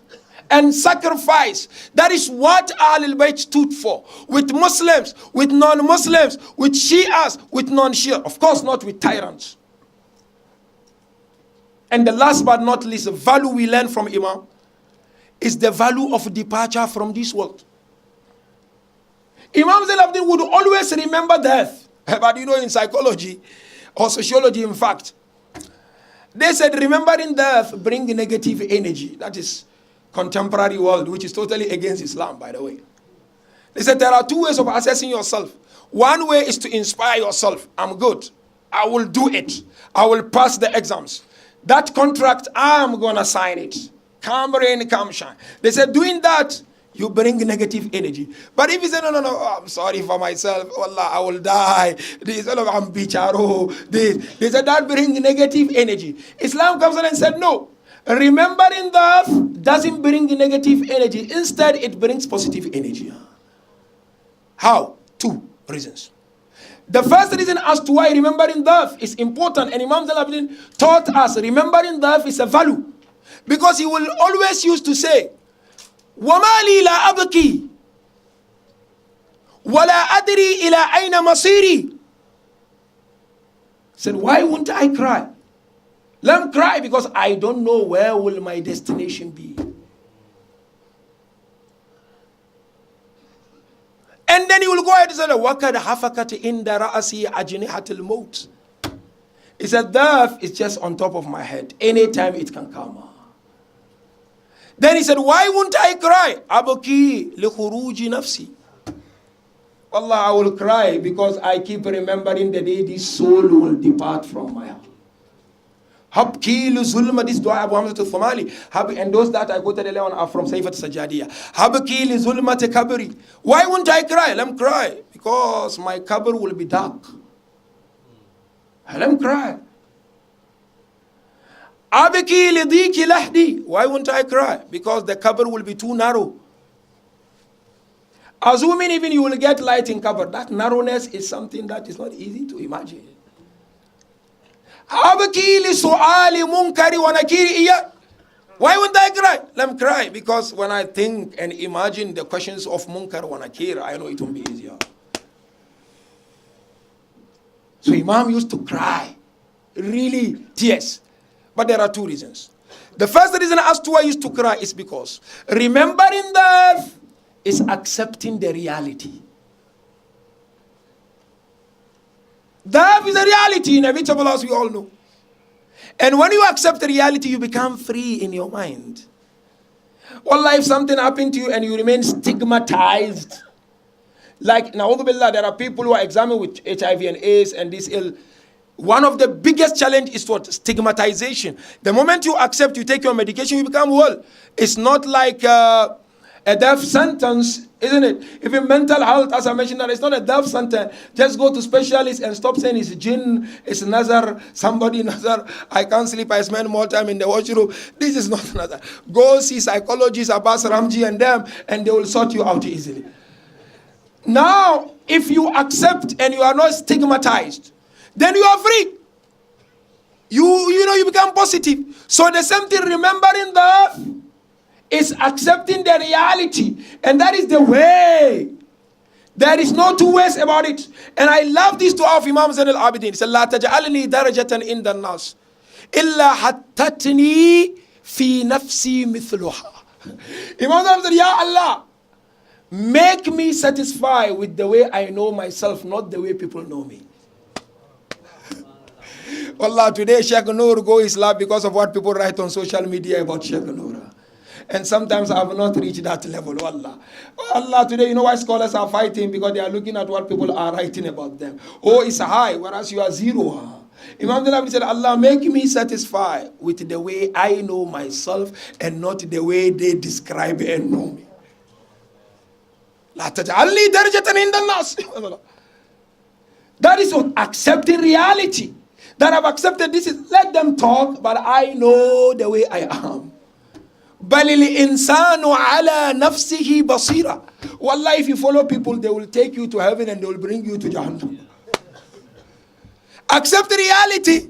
and sacrifice. That is what Ahlul Bayt stood for. With Muslims, with non-Muslims, with Shias, with non-Shia. Of course, not with tyrants. And the last but not least, the value we learn from Imam is the value of departure from this world. Imam Zain al-Abidin would always remember death. But you know, in psychology or sociology, in fact, they said remembering death brings negative energy. That is contemporary world, which is totally against Islam, by the way. They said there are two ways of assessing yourself. One way is to inspire yourself. I'm good. I will do it. I will pass the exams. That contract, I'm going to sign it. Come rain, come shine. They said doing that, you bring negative energy. But if you say, no, I'm sorry for myself, Allah, I will die. This, I'm bicharo. They said that brings negative energy. Islam comes in and said, no. Remembering death doesn't bring negative energy. Instead, it brings positive energy. How? Two reasons. The first reason as to why remembering death is important, and Imam Zain al-Abidin taught us remembering death is a value. Because he will always used to say, وَمَا لِي لَا أَبْكِي وَلَا أَدْرِي إِلَىٰ أَيْنَ مَصِيرِي. Said, why won't I cry? Let me cry because I don't know where will my destination be. And then he will go ahead and say, وَكَدْ حَفَكَتْ إِنْدَ رَأَسِي أَجْنِحَةِ الْمَوْتِ. He said, death is just on top of my head. Anytime it can come. Then he said, why won't I cry? أَبْكِي لِخُرُوجِ نَفْسِي. Allah, I will cry because I keep remembering the day this soul will depart from my heart. Habki zulma, this dua Abu Hamza al-Thumali. And those that I quoted earlier on are from Sayfat Sajadiyah. Habki zulma te kabri. Why won't I cry? Let me cry. Because my kabr will be dark. Let me cry. Abki lidiki lahdi. Why won't I cry? Because the kabr will be too narrow. Assuming even you will get light in kabr, that narrowness is something that is not easy to imagine. Why won't I cry? Let me cry because when I think and imagine the questions of Munkar wa Nakir, I know it won't be easier. So Imam used to cry, really tears. But there are two reasons. The first reason as to why I used to cry is because remembering death is accepting the reality. Death is a reality, inevitable, as we all know. And when you accept the reality, you become free in your mind. Wallah, if something happened to you and you remain stigmatized, like, na'udhu billah, there are people who are examined with HIV and AIDS and this ill. One of the biggest challenges is what? Stigmatization. The moment you accept, you take your medication, you become well. It's not like a death sentence, isn't it? Even mental health, as I mentioned, it's not a death sentence. Just go to specialists and stop saying it's jinn, it's nazar, somebody nazar. I can't sleep, I spend more time in the washroom. This is not nazar. Go see psychologists, Abbas Ramji and them, and they will sort you out easily. Now, if you accept and you are not stigmatized, then you are free. You become positive. So the same thing, remembering death is accepting the reality. And that is the way. There is no two ways about it. And I love this dua of Imam Zain al-Abidin. He said, لا تجعلني درجة عند الناس إلا حتتني في نفسي مثلها. Imam Zain said, Ya Allah, make me satisfied with the way I know myself, not the way people know me. Wallah, today Sheikh Noor go his lab because of what people write on social media about Sheikh Noor. And sometimes I have not reached that level, wallah. Allah, today, you know why scholars are fighting? Because they are looking at what people are writing about them. Oh, it's high, whereas you are zero. Imam Zain said, Allah, make me satisfied with the way I know myself and not the way they describe and know me. That is what accepting reality. That I've accepted this is, let them talk, but I know the way I am. بَلِ الْإِنسَانُ عَلَى نَفْسِهِ بَصِيرًا. Wallah, if you follow people, they will take you to heaven and they will bring you to Jahannam. Accept the reality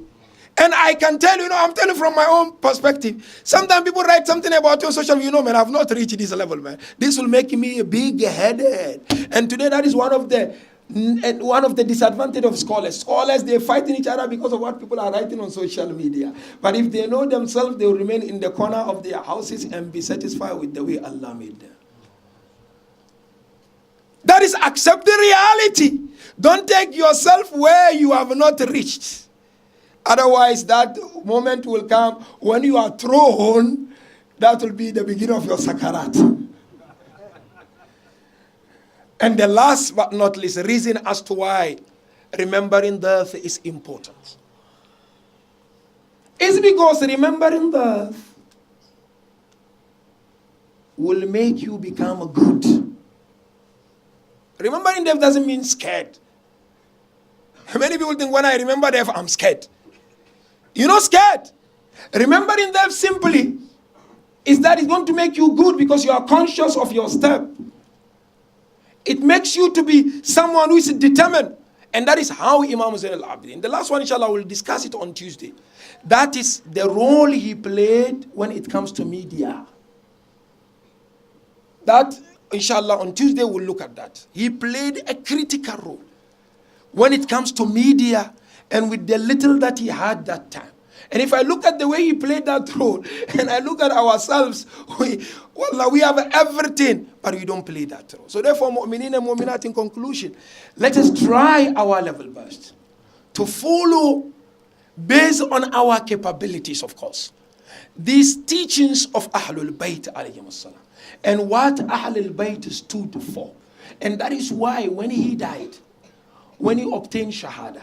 And I can tell you, I'm telling from my own perspective. Sometimes people write something about you on social media, man, I've not reached this level, man. This will make me a big-headed. And today that is one of the disadvantages of scholars. Scholars, they're fighting each other because of what people are writing on social media. But if they know themselves, they will remain in the corner of their houses and be satisfied with the way Allah made them. That is accept the reality. Don't take yourself where you have not reached. Otherwise, that moment will come when you are thrown, that will be the beginning of your sakarat. And the last but not least reason as to why remembering death is important is because remembering death will make you become good. Remembering death doesn't mean scared. Many people think when I remember death, I'm scared. You're not scared. Remembering death simply is that it's going to make you good because you are conscious of your step. It makes you to be someone who is determined. And that is how Imam Zain al-Abidin. The last one, inshallah, we'll discuss it on Tuesday. That is the role he played when it comes to media. That, inshallah, on Tuesday we'll look at that. He played a critical role when it comes to media and with the little that he had that time. And if I look at the way he played that role, and I look at ourselves, we have everything, but we don't play that role. So therefore, mu'minin and mu'minat, in conclusion, let us try our level best to follow, based on our capabilities, of course, these teachings of Ahlul Bayt alayhim salam, and what Ahlul Bayt stood for. And that is why when he died, when he obtained Shahada,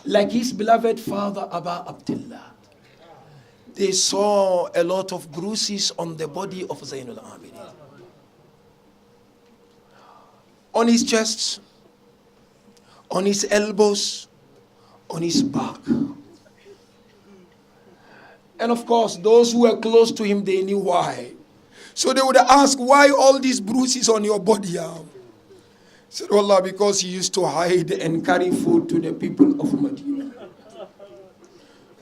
like his beloved father Abu Abdullah, they saw a lot of bruises on the body of Zain al-Abidin. On his chest, on his elbows, on his back. And of course, those who were close to him, they knew why. So they would ask, why all these bruises on your body? He said, Allah, because he used to hide and carry food to the people of Medina,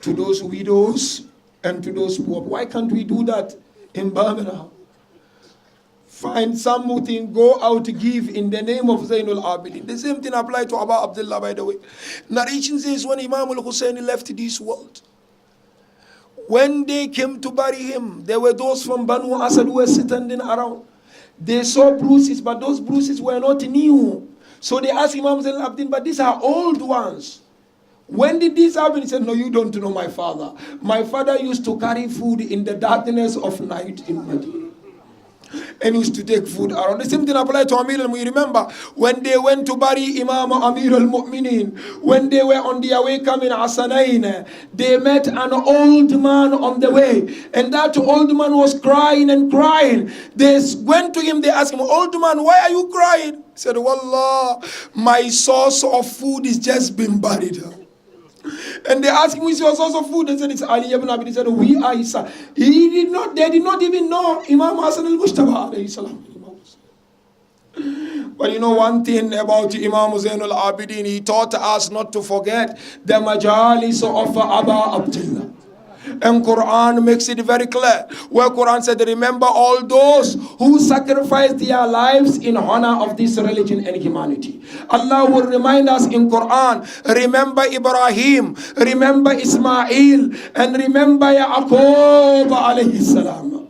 to those widows and to those poor. Why can't we do that in Birmingham? Find something, go out to give in the name of Zain al-Abidin. The same thing applied to Abu Abdullah, by the way. Narration says when Imam al-Hussein left this world, when they came to bury him, there were those from Banu Asad who were standing around. They saw bruises, but those bruises were not new. So they asked Imam Zain al-Abidin, but these are old ones. When did this happen? He said, no, you don't know my father. My father used to carry food in the darkness of night in Medina. And used to take food around. The same thing applied to Amir al-Mu'minin. Remember, when they went to bury Imam Amir al-Mu'minin, when they were on their way coming Hasanain, they met an old man on the way. And that old man was crying and crying. They went to him, they asked him, old man, why are you crying? He said, Wallah, my source of food is just been buried. And they asked him, who is your source of food? They said, it's Ali ibn Abi. He said, we are his son. They did not even know Imam Hassan al-Mujtaba alayhi salam. But you know one thing about Imam Zain al-Abidin, he taught us not to forget the Majalis of Abu Abdullah. And Quran makes it very clear. Where Quran said, remember all those who sacrificed their lives in honor of this religion and humanity. Allah will remind us in Quran, remember Ibrahim, remember Ismail, and remember Yaqub alayhi salam.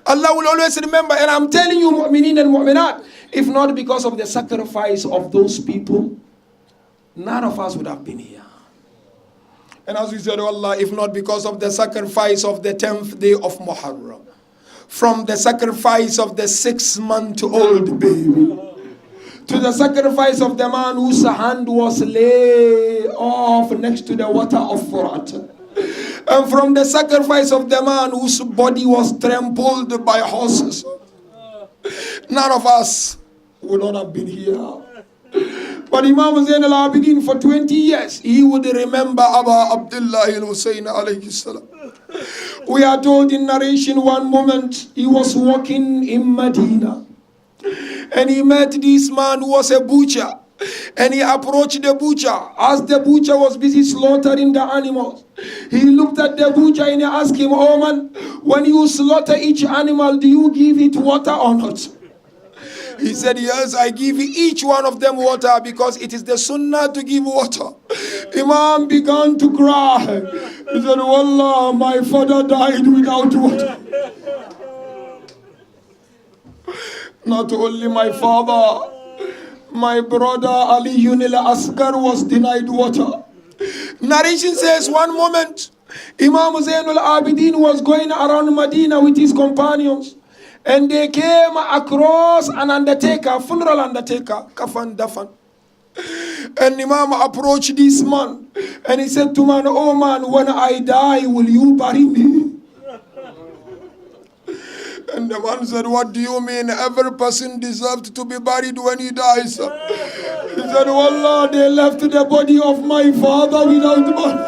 Allah will always remember, and I'm telling you, mu'minin and mu'minat, if not because of the sacrifice of those people, none of us would have been here. And as we said, Allah, if not because of the sacrifice of the 10th day of Muharram, from the sacrifice of the 6-month-old baby, to the sacrifice of the man whose hand was laid off next to the water of Furat, and from the sacrifice of the man whose body was trampled by horses, none of us would not have been here. But Imam Zain al-Abidin, for 20 years, he would remember Abu Abdullah al-Hussein alayhi salam. We are told in narration one moment, he was walking in Medina. And he met this man who was a butcher. And he approached the butcher. As the butcher was busy slaughtering the animals, he looked at the butcher and he asked him, "Oh man, when you slaughter each animal, do you give it water or not?" He said, "Yes, I give each one of them water because it is the sunnah to give water." Imam began to cry. He said, "Wallah, my father died without water." Not only my father, my brother Ali Yunil Asgar was denied water. Narration says one moment, Imam Zainul Abideen was going around Medina with his companions, and they came across an undertaker, funeral undertaker, kafan dafan. And Imam approached this man and he said to man, "Oh man, when I die, will you bury me?" And the man said, "What do you mean? Every person deserves to be buried when he dies." He said, "Wallah, they left the body of my father without body."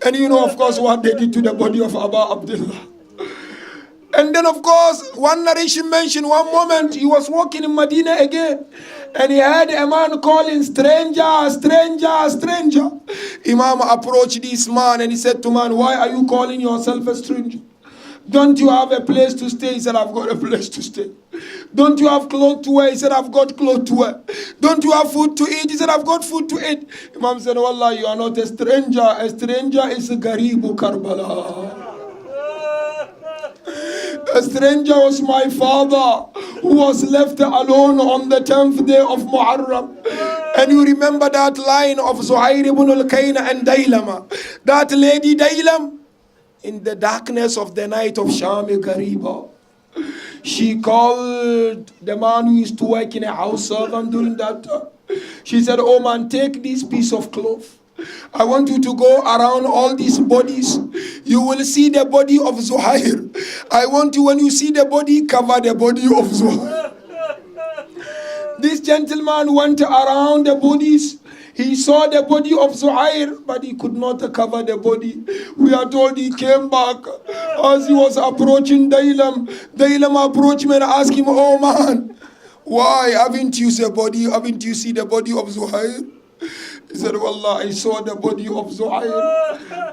And you know, of course, what they did to the body of Abba Abdullah. And then, of course, one narration mentioned one moment he was walking in Medina again, and he heard a man calling, "Stranger, stranger, stranger." Imam approached this man and he said to man, "Why are you calling yourself a stranger? Don't you have a place to stay?" He said, "I've got a place to stay." "Don't you have clothes to wear?" He said, "I've got clothes to wear." "Don't you have food to eat?" He said, "I've got food to eat." Imam said, "Wallah, you are not a stranger. A stranger is a Garibu Karbala." A stranger was my father, who was left alone on the 10th day of Muharram. And you remember that line of Zuhair ibn al-Kayna and Dailama. That lady Dailam, in the darkness of the night of Shami Gariba, she called the man who used to work in a house servant during that time. She said, "Oh man, take this piece of cloth. I want you to go around all these bodies. You will see the body of Zuhair. I want you, when you see the body, cover the body of Zuhair." This gentleman went around the bodies. He saw the body of Zuhair, but he could not cover the body. We are told he came back. As he was approaching Dailam, Dailam approached him and asked him, "Oh man, why haven't you seen the body? Haven't you seen the body of Zuhair?" He said, "Wallah, I saw the body of Zuhair,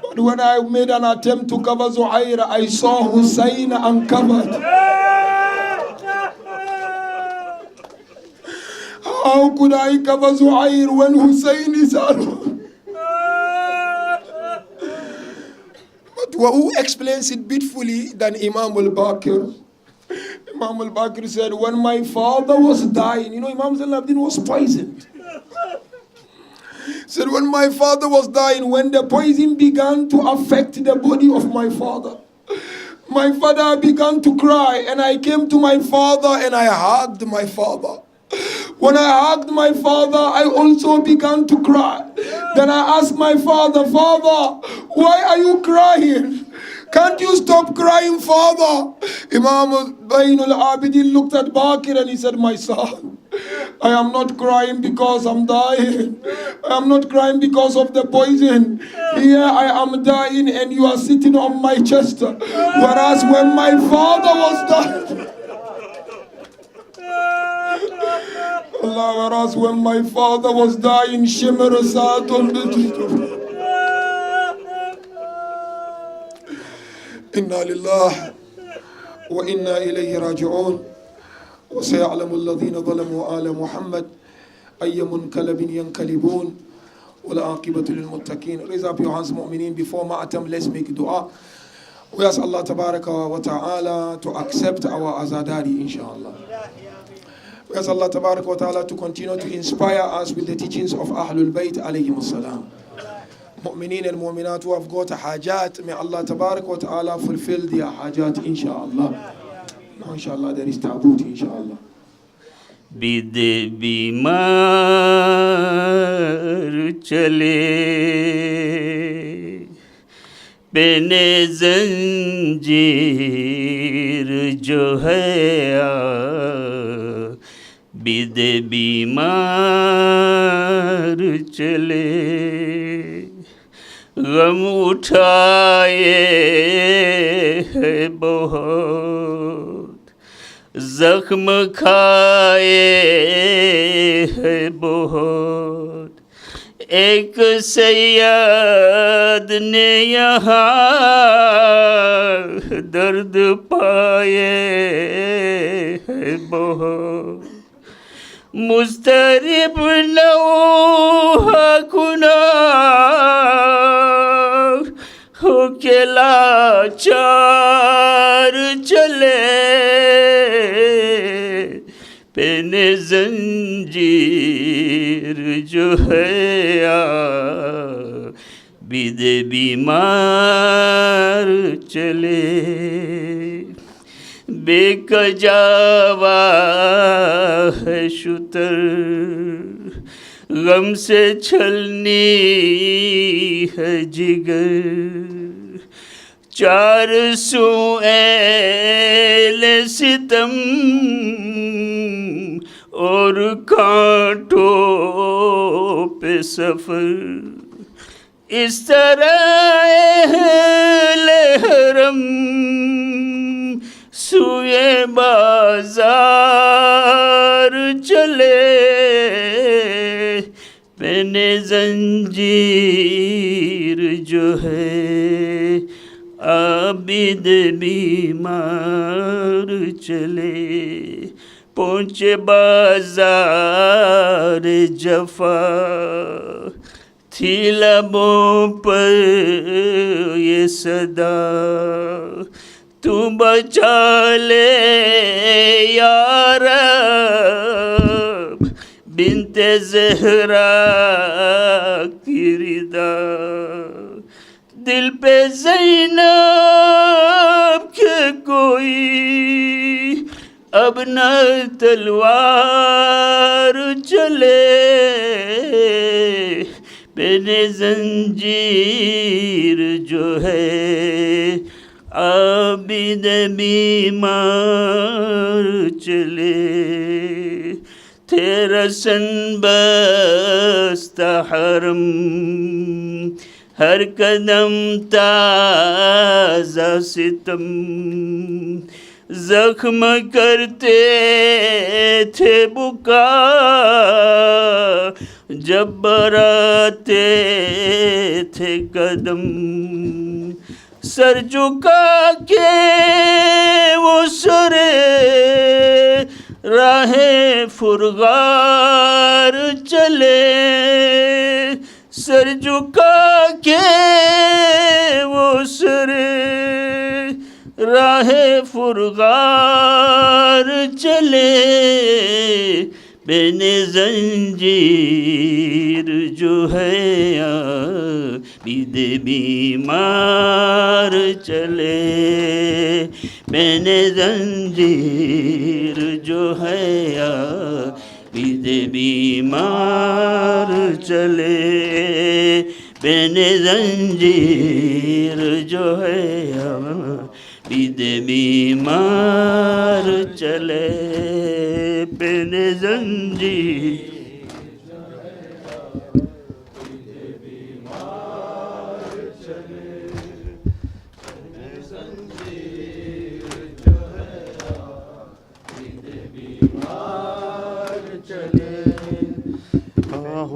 but when I made an attempt to cover Zuhair, I saw Hussein uncovered." How could I cover Zuhair when Hussein is alone? But who explains it beautifully than Imam al-Baqir? Imam al-Baqir said, "When my father was dying," you know, Imam Zainul was poisoned. Said, "When my father was dying, when the poison began to affect the body of my father began to cry, and I came to my father and I hugged my father. When I hugged my father, I also began to cry. Then I asked my father, 'Father, why are you crying? Can't you stop crying, Father?' Imam Zainul Abideen looked at Bakir and he said, 'My son, I am not crying because I'm dying. I am not crying because of the poison. Here I am dying and you are sitting on my chest. Whereas when my father was dying, Allah, whereas when my father was dying, Shimmer sat on the tree. Inna lillah wa inna ilayhi raji'un. وسيعلم الذين ظلموا آل محمد أي منقلب ينقلبون والعاقبة للمتقين. Raise up your hands, mu'mineen. Before Ma'atam, let's make dua. We ask Allah Tabaraka wa Ta'ala to accept our azadari, inshallah. We ask Allah Tabaraka wa Ta'ala to continue to inspire us with the teachings of Ahlul Bayt alayhim as-salam. Mu'mineen and mu'minat who have got hajat, may Allah Tabaraka wa Ta'ala fulfill their hajat, inshallah. Inshallah, there is tabut, inshallah. Bide bimar chale bene zanjir jo hai bide bimar chale gam uthaaye hai bahut زخم کھائے ہے بہت، ایک سید نے یہاں درد پائے ہے بہت، مضطرب نوح کنار ہو کے لاچار چلے، پین زنجیر جو ہے عابد بیمار چلے، بے کجاوا ہے شتر، غم سے چھلنی ہے جگر، چار سو ایل ستم اور کانٹوں پہ سفر، اس طرح اہل حرم سوئے بازار چلے، پین زنجیر جو ہے عابد بیمار چلے، پہنچے بازار جفا، تھی لبوں پر یہ صدا، تو بچا لے یا رب بنت زہرا کی ردا، دل پہ زینب کے کوئی اب نہ تلوار چلے، بین زنجیر جو ہے عابد بیمار چلے، تیرا سن بستہ حرم، ہر قدم تازہ ستم، زخم کرتے تھے بکا جب براتے تھے قدم، سر جھکا کے وہ سرے راہ فرغار چلے، سر جھکا کے وہ سرے راہ فرغار چلے، بین زنجیر جو ہے عابد بیمار چلے، بین زنجیر جو ہے عابد بیمار چلے، بین زنجیر جو ہے عابد بیمار چلے، بین زنجیر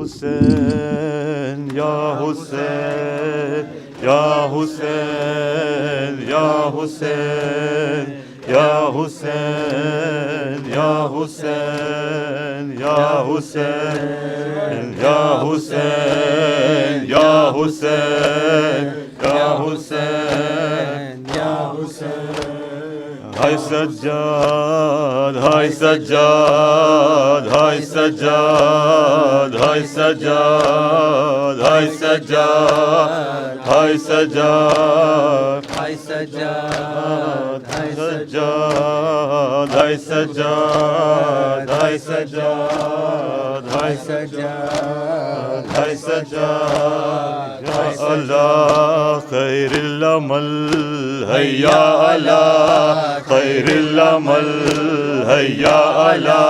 حسین یا حسین یا حسین یا حسین یا حسین یا حسین یا حسین یا حسین یا حسین یا حسین یا حسین، ہائے سجاد ہائے سجاد ہائے سجاد ہائے سجاد ہائے سجاد ہائے سجاد ہائے سجاد ہائے سجاد ہائے سجاد ہائے سجاد ہائے سجاد ہائے سجاد، یا اللہ خیر العمل حیا علی خیر العمل حیا علی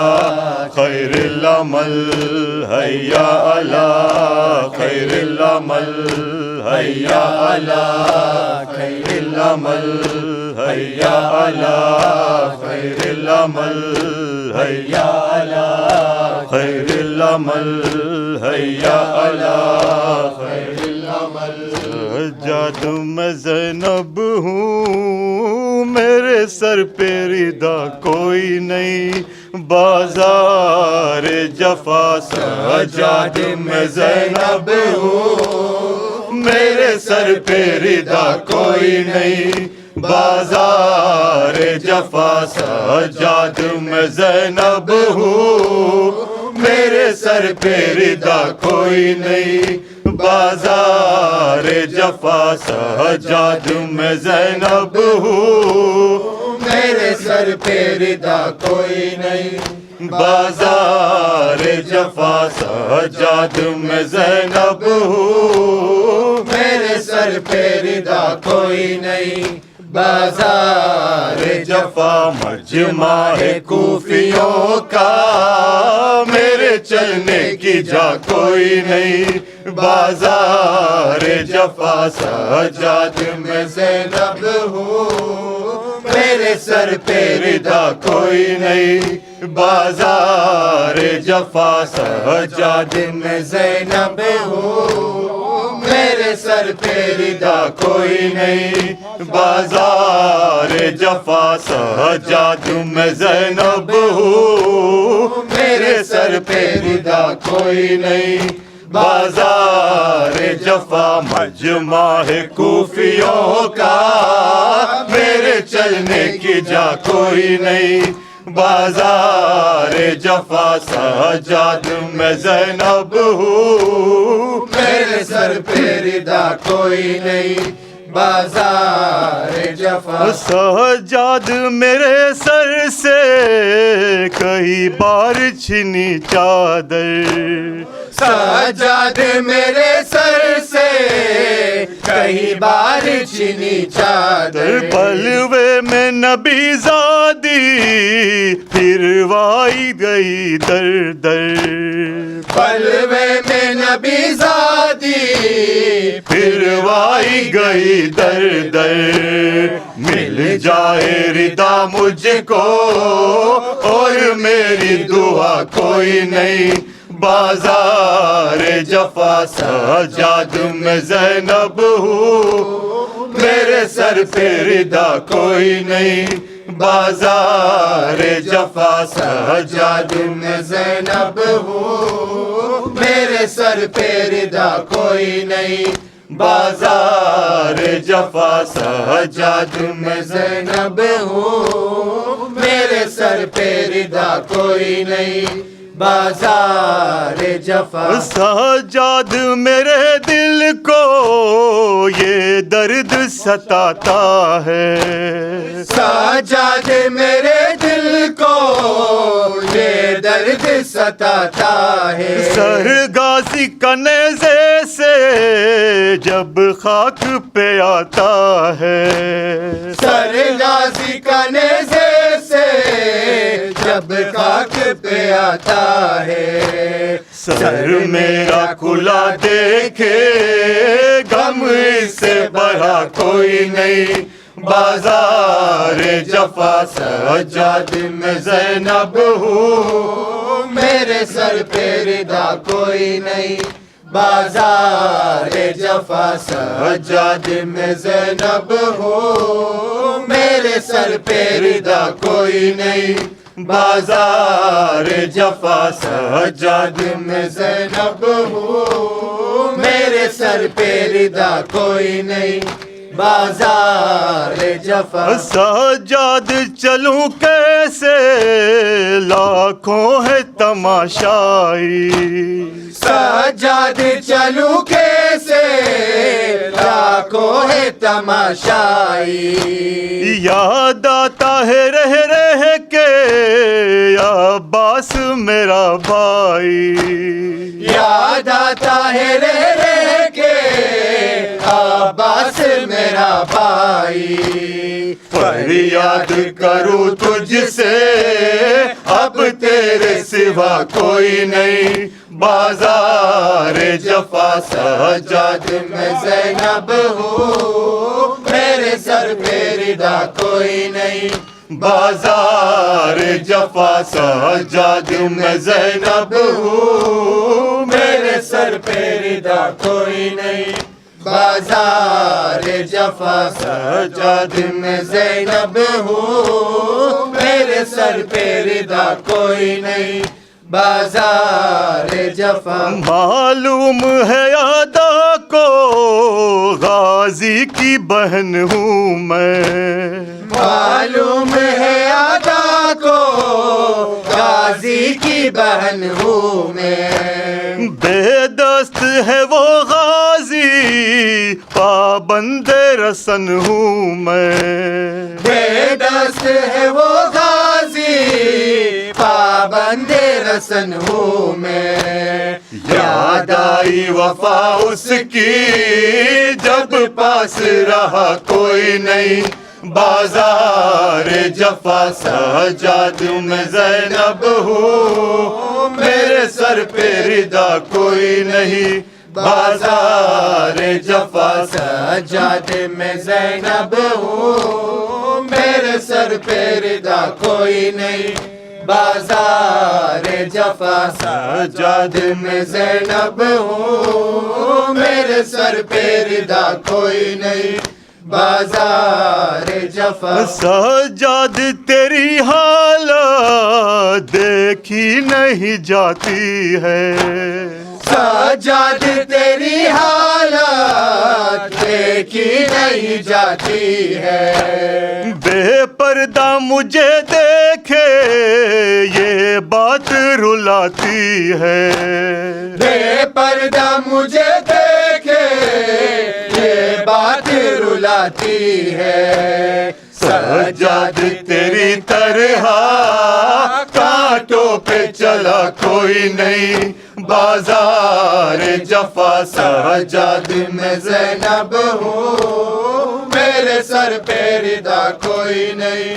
خیر العمل حیا علی خیر العمل حیا علی خیر العمل حیا علی خیر العمل حیا علی خیر العمل حیا علی خیر العمل سجاد میں زینب ہوں میرے سر پہ ردا کوئی نہیں بازار جفا سجاد میں زینب ہوں میرے سر پہ ردا کوئی نہیں بازار جفا سجاد میں زینب ہوں میرے سر پہ ردا کوئی نہیں بازار جفا سجاد میں زینب ہوں میرے سر پہ ردا کوئی نہیں بازار جفا سجاد میں زینب ہوں میرے سر پہ ردا کوئی نہیں بازار جفا مجمع کوفیوں کا میرے چلنے کی جا کوئی نہیں بازار جفا سجاد میں زینب ہوں میرے سر پہ ردا کوئی نہیں بازار جفا سجاد میں زینب ہوں میرے سر پہ ردا کوئی نہیں بازار جفا سجاد میں زینب ہوں میرے سر پہ ردا کوئی نہیں بازار جفا مجمع کوفیوں کا میرے چلنے کی جا کوئی نہیں بازار جفا سجاد میں زینب ہوں میرے سر پہ ردا کوئی نہیں بازار جفا سجاد میرے سر سے کئی بار چھنی چادر سجاد میرے سر سے کئی بار چھنی چادر پلوے میں نبی زادی پھروائی گئی در در پلوے میں نبی زادی پھروائی گئی در در مل جائے ردا مجھ کو اور میری دعا کوئی نہیں بازار جفا سجاد میں زینب ہوں میرے سر پہ ردا کوئی نہیں بازار جفا سجاد میں زینب ہوں میرے سر پہ ردا کوئی نہیں بازار جفا سجاد میں زینب ہوں میرے سر پہ ردا کوئی نہیں بازار جفا سجاد میرے دل کو یہ درد ستاتا ہے سجاد میرے دل کو یہ درد ستاتا ہے سرگاسی کا نیزے سے جب خاک پہ آتا ہے سرگاسی کا نیزے سے جب خاک پہ آتا ہے سر میرا کھلا دیکھے غم اس سے بڑا کوئی نہیں بازار جفا سجاد میں زینب ہوں میرے سر پہ ردا کوئی نہیں بازار جفا سجاد میں زینب ہوں میرے سر پہ ردا کوئی نہیں بازار جفا سجاد میں زینب ہوں میرے سر پہ ردا کوئی نہیں بازار جفا سجاد چلوں کیسے لاکھوں ہے تماشائی سجاد چلوں کیسے لاکھوں ہے تماشائی یاد آتا ہے رہ رہ کے عباس میرا بھائی یاد آتا ہے رہ رہ کے عباس میرا بھائی فریاد کروں تجھ سے اب تیرے سوا کوئی نہیں بازار جفا سجاد میں زینب ہوں میرے سر پہ ردا کوئی نہیں بازار جفا سجاد میں زینب ہوں میرے سر پہ ردا کوئی نہیں بازار جفا سجاد میں زینب ہوں میرے سر پہ ردا کوئی نہیں بازار جفا معلوم ہے ادا کو غازی کی بہن ہوں میں معلوم ہے ادا کو غازی کی بہن ہوں میں بے دست ہے وہ غازی پابند رسن ہوں میں بے دست ہے وہ غازی پابند رسن ہوں میں یاد آئی وفا اس کی جب پاس رہا کوئی نہیں بازار جفا سجاد میں زینب ہوں میرے سر پہ ردا کوئی نہیں بازار جفا سجاد میں زینب ہوں میرے سر پہ ردا کوئی نہیں بازار جفا سجاد میں زینب ہوں میرے سر پہ ردا کوئی نہیں بازار جفا سجاد تیری حالت دیکھی نہیں جاتی ہے سجاد تیری حالت دیکھی نہیں جاتی ہے بے پردہ مجھے دیکھے یہ بات رلاتی ہے بے پردہ مجھے دیکھے یہ بات رلاتی ہے سجاد تیری طرح کانٹوں پہ چلا کوئی نہیں بازار جفا سجاد میں زینب ہوں میرے سر پہ ردا کوئی نہیں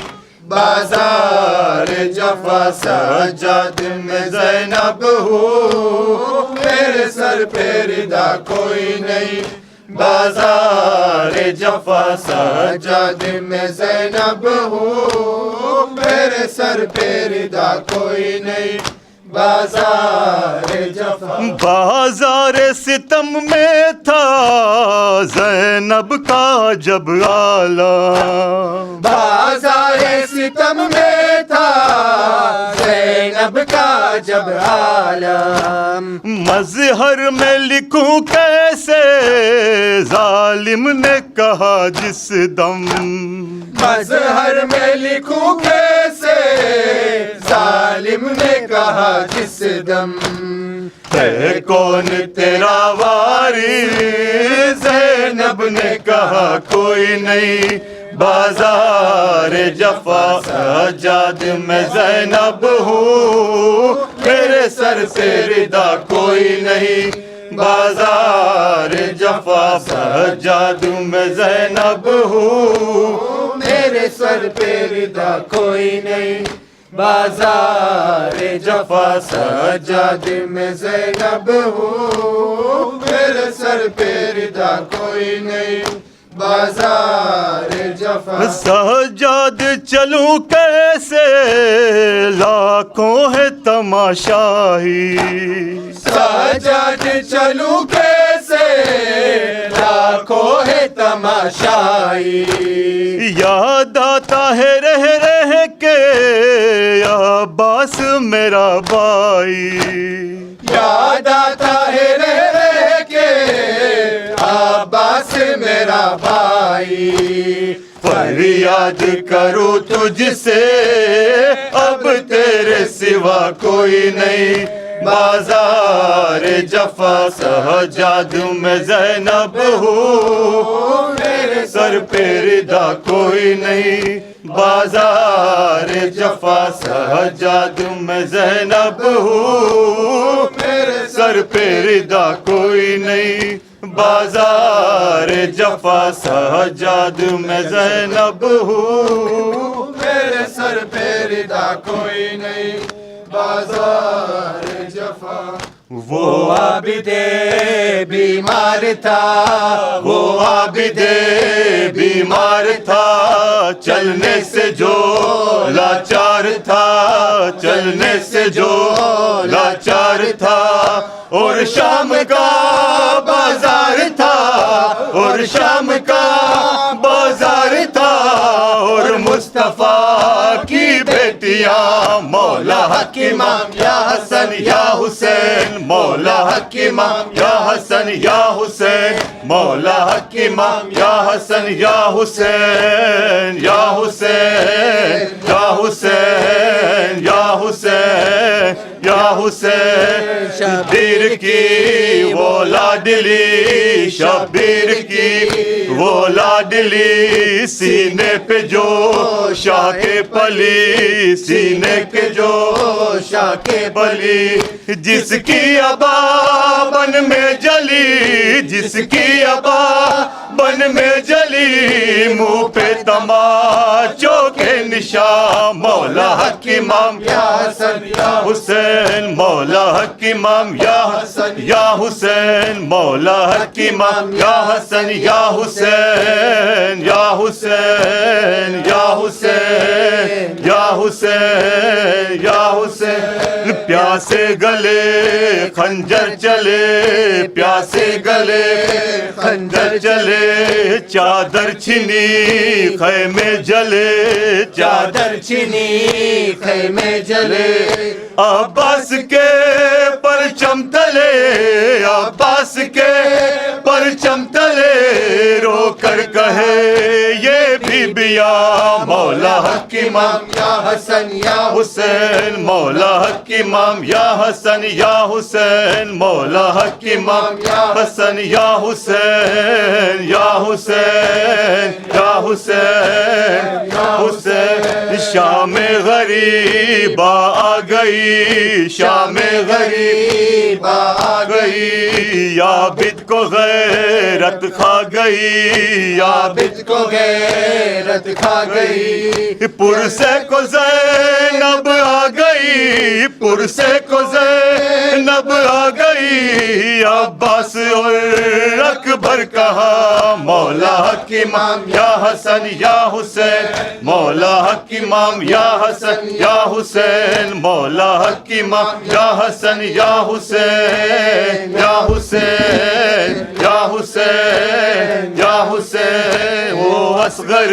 بازار جفا سجاد میں زینب ہوں میرے سر پہ ردا کوئی نہیں بازار جفا سجاد میں زینب ہوں میرے سر پہ ردا کوئی نہیں بازار جفا بازار ستم میں تھا زینب کا جب عالم بازار ستم میں تھا زینب کا جب عالم مظہر میں لکھوں کیسے ظالم نے کہا جس دم مظہر میں لکھوں کیسے ظالم نے کہا جس دم ہے کون تیرا واری زینب نے کہا کوئی نہیں بازار جفا سجاد میں زینب ہوں میرے سر سے ردا کوئی نہیں بازار جفا سجاد میں زینب ہوں میرے سر پہ ردا کوئی نہیں بازار جفا سجاد میں زینب ہوں میرے سر پہ ردا کوئی نہیں بازار جفا سجاد چلوں کیسے لاکھوں ہے تماشائی سجاد چلوں کیسے لاکھوں ہے تماشائی یاد آتا ہے رہ رہ کے عباس میرا بھائی یاد آتا ہے رہ رہ کے عباس میرا بھائی فریاد کروں تجھ سے اب تیرے سوا کوئی نہیں بازار جفا سجاد میں زینب ہوں میرے سر پہ ردا کوئی نہیں بازار جفا سجاد میں زینب ہوں میرے سر پہ ردا کوئی نہیں بازار جفا سجاد میں زینب ہوں. میرے سر پہ ردا کوئی نہیں بازار جفا. وہ عابد بیمار تھا وہ عابد بیمار تھا, چلنے سے جو لاچار تھا, چلنے سے جو لاچار تھا. اور شام کا بازار تھا, اور شام کا بازار تھا, اور مصطفیٰ کی بیٹیاں مولا حق امام یا حسن یا حسین, مولا حق امام یا حسن یا حسین, مولا حق امام یا حسن یا حسین, یا حسین یا حسین یا حسین یا حسین. شبیر کی وہ لاڈلی, شبیر کی وہ لاڈلی, سینے پہ جو شاہ کے پلی, سینے کے جو شاہ کے پلی, جس کی ابا بن میں جلی, جس کی ابا بن میں جلی, منہ پہ تماچوں کے نشان, مولا حق امام یا حسن یا حسین, مولا حق امام یا حسن یا حسین, مولا حق امام یا حسن یا حسین, یا حسین یا حسین یا حسین یا حسین. پیاسے گلے خنجر چلے, پیاسے گلے خنجر چلے, چادر چھنی خیمے جلے, چادر چھنی خیمے جلے. عباس کے پرچم تلے, عباس کے پرچم تلے, رو کر کہے یہ بیبیاں مولا حق امام یا حسن یا حسین, مولا حق امام یا حسن یا حسین, مولا حق امام یا حسن یا حسین, یا حسین یا حسین یا حسین. شام غریبا آ گئی, شام غریبا آ گئی, عابد کو غیرت کھا گئی, عابد کو غیرت کھا گئی. پرسے کو زینب آ گئی, پرسے کو زینب آ گئی, عباس اور اکبر کہا مولا حق امام یا حسن یا حسین, مولا حق امام یا حسن یا حسین, مولا حق امام یا حسن یا حسین, یا حسین یا حسین یا حسین. وہ اصغر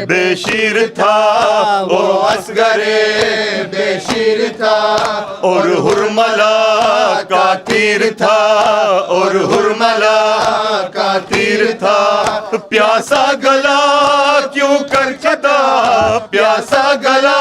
بے شیر تھا, وہ اصغر بے شیر تھا, اور ہرملا کا تیر تھا, اور ہرملا کا تیر تھا. پیاسا گلا کیوں کر کٹا, پیاسا گلا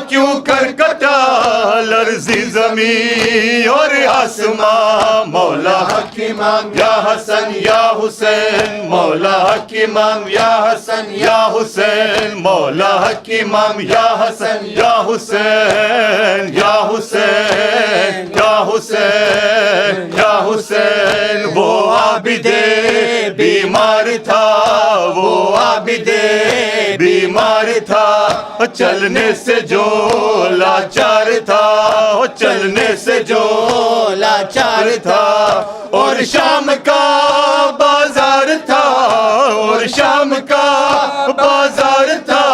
کیوں کر کٹا, لرزی زمین اور آسمان, مولا حق امام یا حسن یا حسین, مولا حق امام یا حسن یا حسین, مولا حق امام یا حسن یا حسین, یا حسین یا حسین یا حسین. وہ عابد بیمار تھا, وہ عابد بیمار تھا, چلنے سے جو لاچار تھا, چلنے سے جو لاچار تھا. اور شام کا بازار تھا, اور شام کا بازار تھا,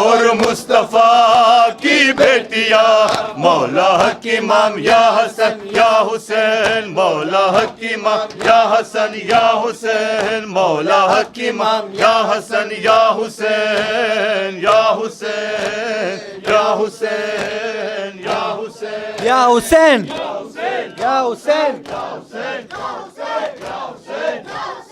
اور مصطفیٰ کی بیٹیاں مولا حق امام یا حسن یا حسین, مولا حق امام یا حسن یا حسین, مولا حق امام یا حسن یا حسین, یا حسین یا حسین یا حسین یا حسین یا حسین یا حسین یا حسین یا حسین یا حسین.